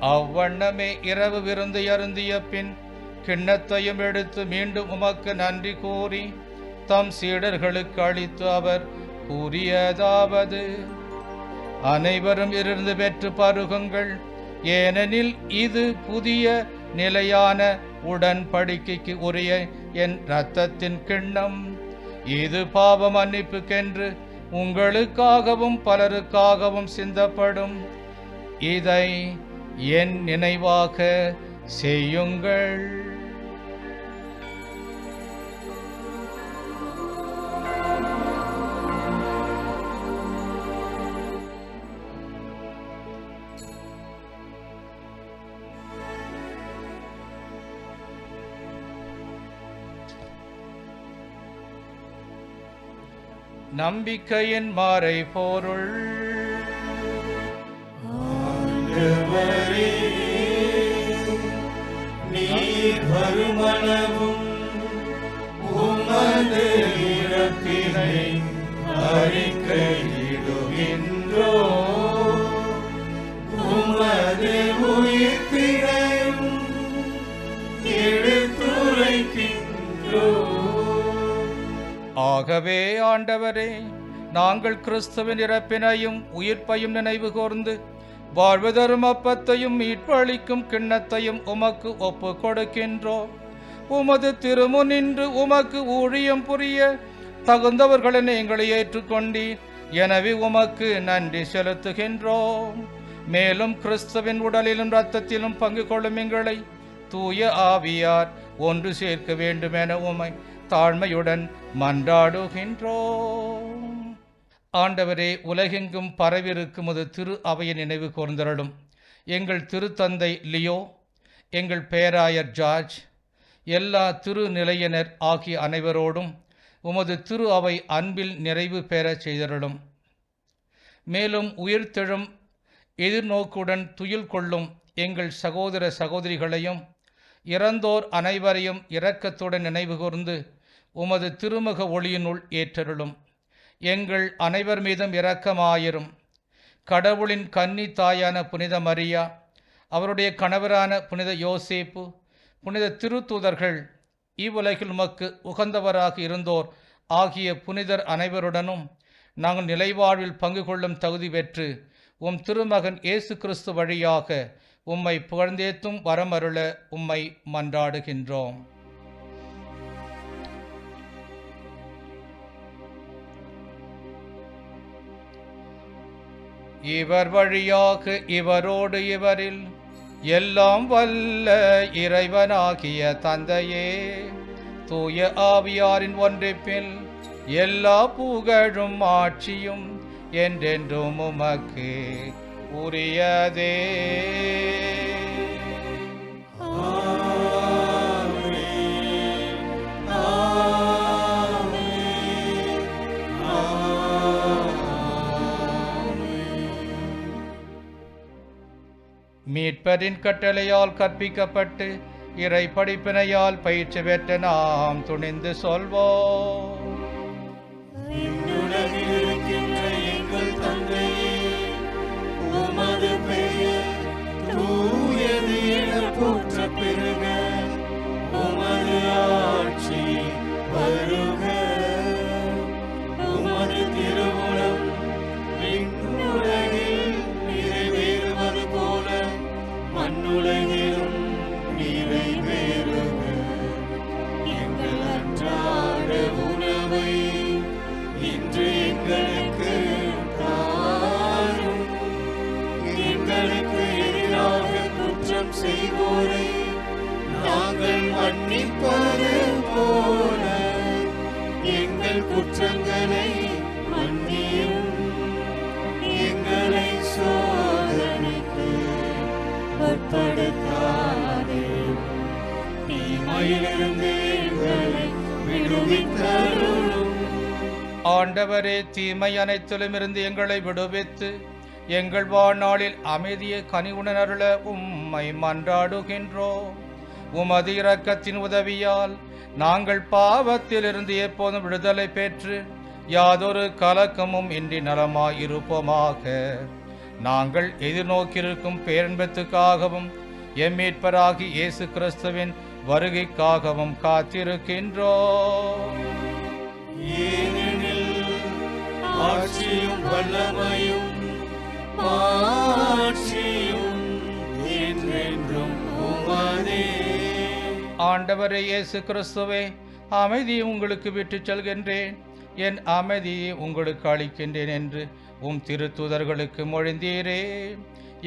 அவ்வண்ணமே இரவு விருந்து அருந்திய பின் கிண்ணத்தையும் எடுத்து மீண்டும் உமக்கு நன்றி கூறி தம் சீடர்களுக்கு அளித்து அவர் கூறியதாவது: அனைவரும் இருந்து பெற்று பருகுங்கள், ஏனெனில் இது புதிய நிலையான உடன்படிக்கைக்கு உரிய என் இரத்தத்தின் கிண்ணம். இது பாவ மன்னிப்புக்கென்று உங்களுக்காகவும் பலருக்காகவும் சிந்தப்படும். இதை என் நினைவாக செய்யுங்கள். நம்பிக்கையின் மாறை பொருள். ஆண்டவரே, நீர் வருமளவும் உமது இறப்பினை அறிக்கையிடுகின்றோ, உமது உயிர்ப்பினையும் எடுத்துரைக்கின்றோ. ஆகவே ஆண்டவரே, நாங்கள் கிறிஸ்துவின் இறப்பினையும் உயிர்ப்பையும் நினைவு கூர்ந்து வாழ்வு தரும் அப்பத்தையும் மீட்பு அளிக்கும் கிண்ணத்தையும் உமக்கு ஒப்பு கொடுக்கின்றோம். உமது திருமுனின்று உமக்கு ஊழியம் புரிய தகுந்தவர்களை எங்களை ஏற்றுக்கொண்டீர். எனவே உமக்கு நன்றி செலுத்துகின்றோம். மேலும் கிறிஸ்துவின் உடலிலும் இரத்தத்திலும் பங்கு கொள்ளும் எங்களை தூய ஆவியார் ஒன்று சேர்க்க வேண்டுமென உம்மை தாழ்மையுடன் மன்றாடுகின்றோம். ஆண்டவரே, உலகெங்கும் பரவிருக்கும் ஒரு திரு அவையை நினைவு கூர்ந்தருளும். எங்கள் திருத்தந்தை லியோ, எங்கள் பேராயர் ஜார்ஜ், எல்லா திருநிலையினர் ஆகிய அனைவரோடும் உமது திரு அவை அன்பில் நிறைவு பெறச் செய்தருளும். மேலும் உயிர்த்தெழும் எதிர்நோக்குடன் துயில் கொள்ளும் எங்கள் சகோதர சகோதரிகளையும் இறந்தோர் அனைவரையும் இரக்கத்துடன் நினைவு கூர்ந்து உமது திருமுக ஒளியினுள் ஏற்றருளும். எங்கள் அனைவர் மீதும் இரக்கமாயிரும். கடவுளின் கன்னி தாயான புனித மரியா, அவருடைய கணவரான புனித யோசேப்பு, புனித திருத்தூதர்கள், இவ்வுலகில் உமக்கு உகந்தவராக இருந்தோர் ஆகிய புனிதர் அனைவருடனும் நாங்கள் நிலைவாழ்வில் பங்கு கொள்ளும் தகுதி பெற்று உம் திருமகன் இயேசு கிறிஸ்து வழியாக உம்மை புகழ்ந்தேத்தும் வரமருள உம்மை மன்றாடுகின்றோம். இவர் வழியாக இவரோடு இவரில் எல்லாம் வல்ல இறைவனாகிய தந்தையே, தூய ஆவியாரின் ஒன்றிப்பில் எல்லா புகழும் ஆட்சியும் என்றென்றும் உமக்கு உரியதே. மீட்பரின் கட்டளையால் கற்பிக்கப்பட்டு இறை படிப்பினையால் பயிற்சி பெற்ற நாம் துணிந்து சொல்வோம். விண்ணுலகில் இருக்கின்ற எங்கள் தந்தையே, உமது பெயர் தூயது என போற்றப் பெறுக. உமது ஆட்சி வருக. உமது திருவுளம் விண்ணுலகில் நிறைவேறுவது போல மண்ணுலகிலும் நிறைவேறுக. எங்கள் அன்றாட உணவை இன்று எங்களுக்கு தாரும். எங்களுக்கு எதிராக குற்றம் செய்வோரை நாங்கள் மன்னிப்பது போல எங்கள் குற்றங்களை மன்னியும். எங்களை சோதனைக்கு உட்படுத்தாதேயும், தீமையிலிருந்து எங்களை விடுவித்தருளும். ஆண்டவரே, தீமை அனைத்திலும் இருந்து எங்களை விடுவித்து எங்கள் வாழ்நாளில் அமைதியை கனிவுடன் அருள உம்மை மன்றாடுகின்றோம். உமது இரக்கத்தின் உதவியால் நாங்கள் பாவத்திலிருந்து எப்போதும் விடுதலை பெற்று யாதொரு கலக்கமும் இன்றி நலமாயிருப்போமாக. நாங்கள் எதிர்நோக்கியிருக்கும் பேரன்பத்துக்காகவும் எம் மீட்பராகி இயேசு கிறிஸ்துவின் வருகைக்காகவும் காத்திருக்கின்றோம். ஏனெனில் ஆட்சியும் வல்லமையும் மாட்சியும் என்றென்றும் உமதே. ஆண்டவரே இயேசு கிறிஸ்துவே, அமைதியை உங்களுக்கு விட்டுச் செல்கின்றேன், என் அமைதியை உங்களுக்கு அளிக்கின்றேன் என்று உம் திருத்தூதர்களுக்கு மொழிந்தீரே.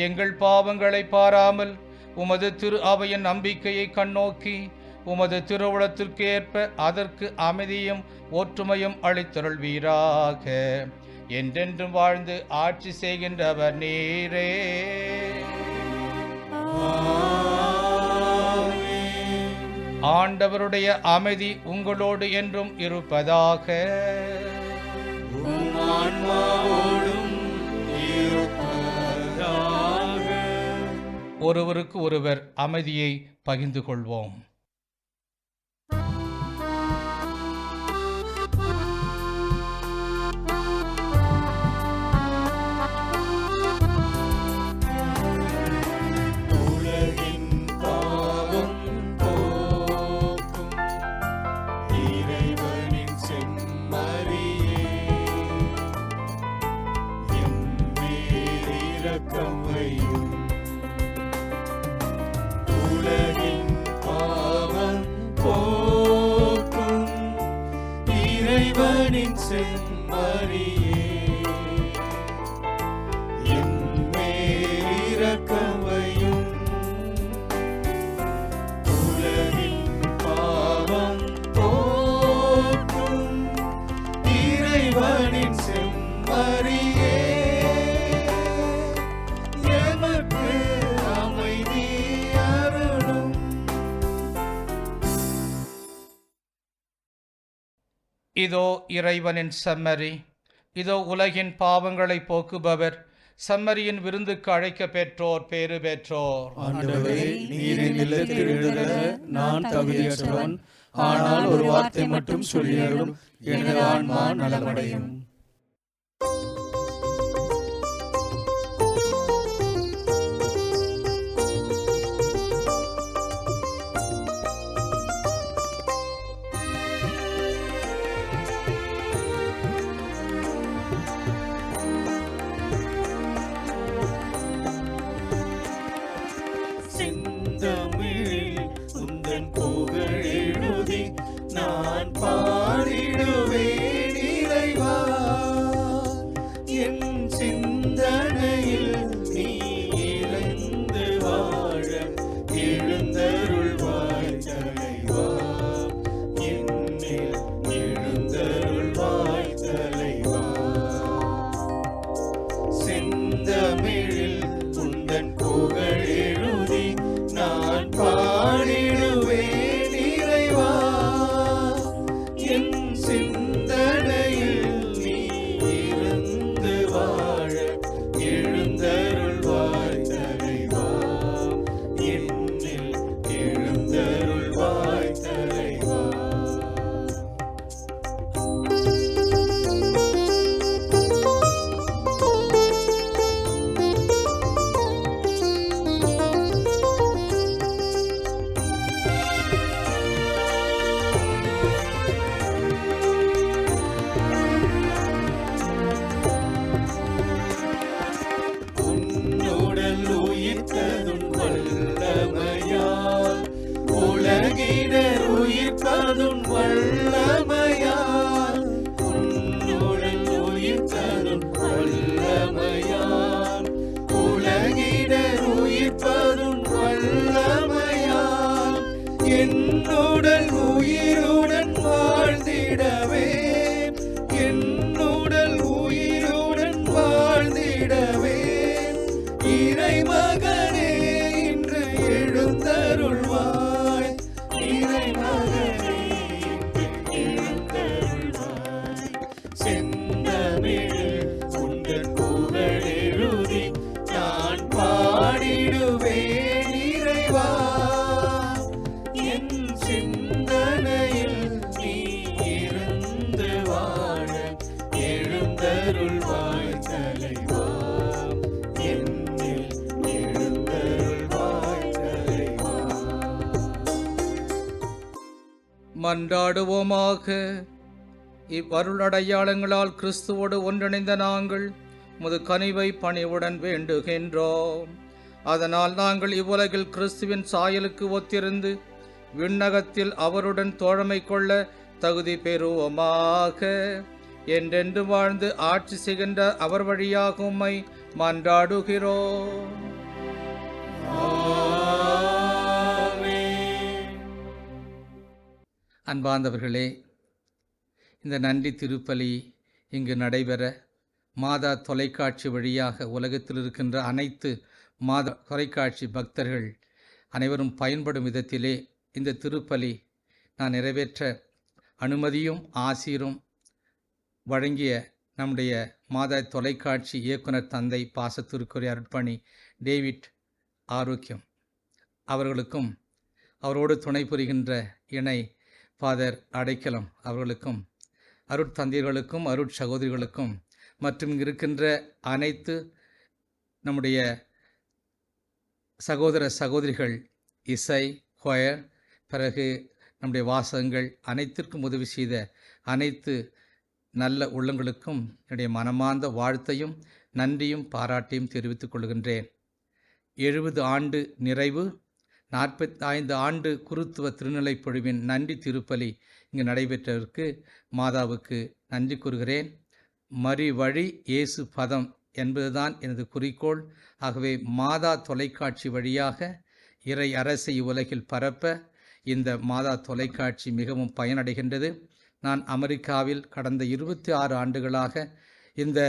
எங்கள் பாவங்களை பாராமல் உமது திரு அவையின் நம்பிக்கையை கண்ணோக்கி உமது திருவுளத்திற்கு ஏற்ப அதற்கு அமைதியும் ஒற்றுமையும் அளித்தருள்வீராக. என்றென்றும் வாழ்ந்து ஆட்சி செய்கின்றவர் நீரே. ஆண்டவருடைய அமைதி உங்களோடு என்றும் இருப்பதாக. உம் ஆன்மாவோடும் இருப்பதாக. ஒருவருக்கு ஒருவர் அமைதியை பகிர்ந்து கொள்வோம். உலகின் பாவம் போக்கும் இறைவனின் செம்மறியே, எம்மேல் இரக்கம் வையும். உலகின் பாவம் போக்கும் இறைவனின் செம்மறியே, எம்மேல் இரக்கம் வையும். உலகின் பாவம் போக்கும் இறைவனின் செம்மறியே, எமக்கு அமைதி அருளும். இதோ இறைவனின் செம்மறி, இதோ உலகின் பாவங்களை போக்குபவர். செம்மறியின் விருந்துக்கு அழைக்க பெற்றோர் பேறு பெற்றோர். ஆண்டவரே, நீர் என் இல்லத்தில் எழுத நான் தகுதியற்றவன். ஆனால் ஒரு வார்த்தை மட்டும் சொல்லியருளும், எனது ஆன்மா நலமடையும். உயிர்ப்பதும் வல்லமையால் உன்னுடன் உயிர்த்ததும் வல்லமையால் உலகினர் உயிர்ப்பதும் வல்லமையால் என்னுடன் உயிருடன் வாழ்ந்திடவே என்னுடன் உயிருடன் வாழ்ந்திடவே இறைமகனே இன்று எழுந்தருள்வாய் இறைமகனே இன்று எழுந்தருள்வாய் செந்தமிழில் உந்தன் புகழெழுதி நான் பாடிடுவேன் இறைவா என் சிந்தனையில் நீ இருந்து வாழ எழுந்தருள்வாய் தலைவா என்னில் எழுந்தருள்வாய் தலைவா. மன்றாடுவோமாக. இவ்வருள் அடையாளங்களால் கிறிஸ்துவோடு ஒன்றிணைந்த நாங்கள் உமது கனிவை பணிவுடன் வேண்டுகின்றோம். அதனால் நாங்கள் இவ்வுலகில் கிறிஸ்துவின் சாயலுக்கு ஒத்திருந்து விண்ணகத்தில் அவருடன் தோழமை கொள்ள தகுதி பெறுவோமாக. என்றென்று வாழ்ந்து ஆட்சி செய்கின்ற அவர் வழியாக உம்மை மன்றாடுகிறோம். ஆமென். அன்பார்ந்தவர்களே, இந்த நன்றி திருப்பலி இங்கு நடைபெற மாதா தொலைக்காட்சி வழியாக உலகத்தில் இருக்கின்ற அனைத்து மாதா தொலைக்காட்சி பக்தர்கள் அனைவரும் பயன்படும் விதத்திலே இந்த திருப்பலி நான் நிறைவேற்ற அனுமதியும் ஆசீரும் வழங்கிய நம்முடைய மாதா தொலைக்காட்சி இயக்குனர் தந்தை பாசத்திற்குரிய அருட்பணி டேவிட் ஆரோக்கியம் அவர்களுக்கும் அவரோடு துணை புரிகின்ற இணை ஃபாதர் அடைக்கலம் அவர்களுக்கும் அருட்தந்தையர்களுக்கும் அருட்சகோதரிகளுக்கும் மற்றும் இருக்கின்ற அனைத்து நம்முடைய சகோதர சகோதரிகள் இசை கொயர் பிறகு நம்முடைய வாசகங்கள் அனைத்திற்கும் உதவி செய்த அனைத்து நல்ல உள்ளங்களுக்கும் என்னுடைய மனமார்ந்த வாழ்த்தையும் நன்றியும் பாராட்டியும் தெரிவித்துக் கொள்கின்றேன். 70 ஆண்டு நிறைவு 45 ஆண்டு குருத்துவ திருநிலைப் பொழிவின் நன்றி திருப்பலி இங்கு நடைபெற்றதற்கு மாதாவுக்கு நன்றி கூறுகிறேன். மறி வழி இயேசு பதம் என்பதுதான் எனது குறிக்கோள். ஆகவே மாதா தொலைக்காட்சி வழியாக இறை அரசை உலகில் பரப்ப இந்த மாதா தொலைக்காட்சி மிகவும் பயனடைகின்றது. நான் அமெரிக்காவில் கடந்த 26 ஆண்டுகளாக இந்த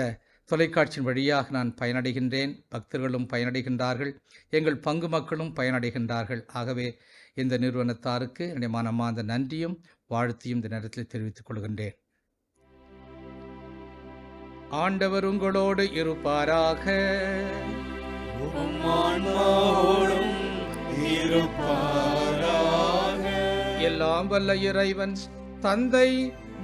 தொலைக்காட்சியின் வழியாக நான் பயனடைகின்றேன். பக்தர்களும் பயனடைகின்றார்கள், எங்கள் பங்கு மக்களும் பயனடைகின்றார்கள். ஆகவே இந்த நிறுவனத்தாருக்கு என்னுடைய மனமார்ந்த நன்றியும் வாழ்த்தையும் இந்த நேரத்தில் தெரிவித்துக் கொள்கின்றேன். ஆண்டவர் உங்களோடு இருப்பாராக. உம் ஆன்மாவோடும் இருப்பாராக. எல்லாம் வல்ல இறைவன் தந்தை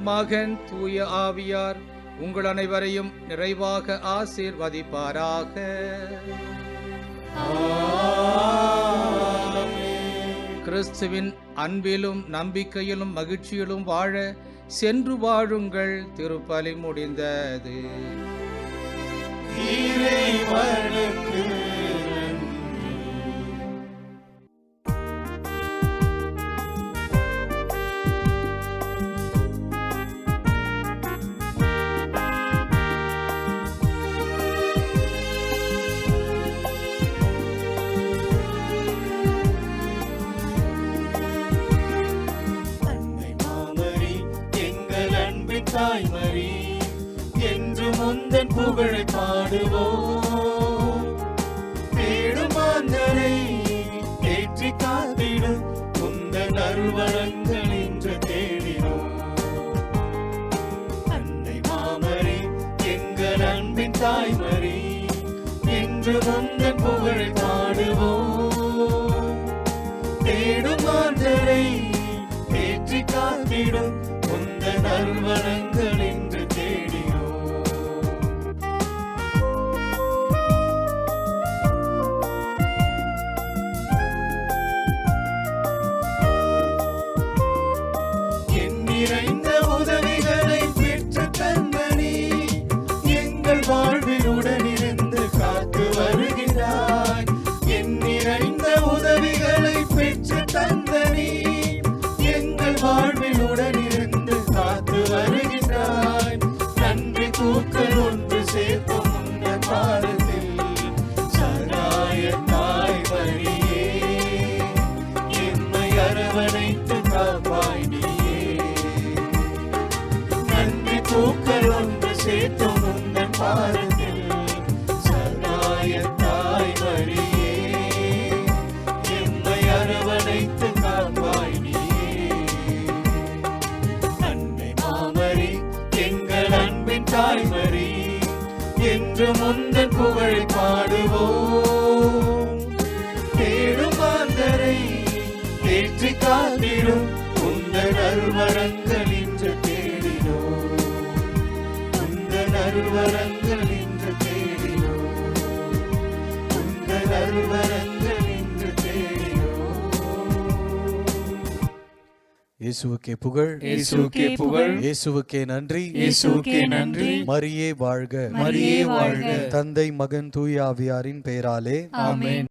மகன் தூய ஆவியார் உங்கள் அனைவரையும் நிறைவாக ஆசீர்வதிப்பாராக. ஆமென். கிறிஸ்துவின் அன்பிலும் நம்பிக்கையிலும் மகிழ்ச்சியிலும் வாழ சென்று வாழுங்கள். திருப்பலி முடிந்தது. இறைவனுக்கு அன்னை மாமரி எங்கள் அன்பின் தாய்மரி என்று முந்தன் புகழை பாடுவோம். தேடும் மாந்தரை ஏற்றி காத்திடும் முந்தன் அருள்வரங்கள் இன்று தேடினோம். அன்னை மாமரி எங்கள் அன்பின் தாய்மரி என்று முந்தன் புகழை பாடுவோம். தேடும் மாந்தரை ஏற்றி காத்திடும் முந்தன் அருள்வரங்கள் இன்று தேடினோம். என் நிறைந்த உதவிகளை பெற்று தந்தனே எங்கள் வாழ்வில் உடனிருந்து காத்து வருகிறாய். பாதத்தில் சகாய தாய் மரியே, எம்மை அரவணைத்து காப்பாய் நீயே. அன்னை மாமரி எங்கள் அன்பின் தாய்மரி, என்று முந்தன் புகழை பாடுவோம். தேடும் மாந்தரை தேற்றி காத்திடும் உந்தன் அருள்வரங்கள் இன்று தேடினோம். உந்தன் அருள்வரங்கள் இன்று தேடினோம். உந்தன் அருள்வரங்கள் இன்று தேடினோம். இயேசுவுக்கே புகழ், இயேசுவுக்கே புகழ், இயேசுவுக்கே நன்றி, இயேசுவுக்கே நன்றி. மரியே வாழ்க, மரியே வாழ்க. தந்தை மகன் தூய ஆவியாரின் பெயராலே ஆமென்.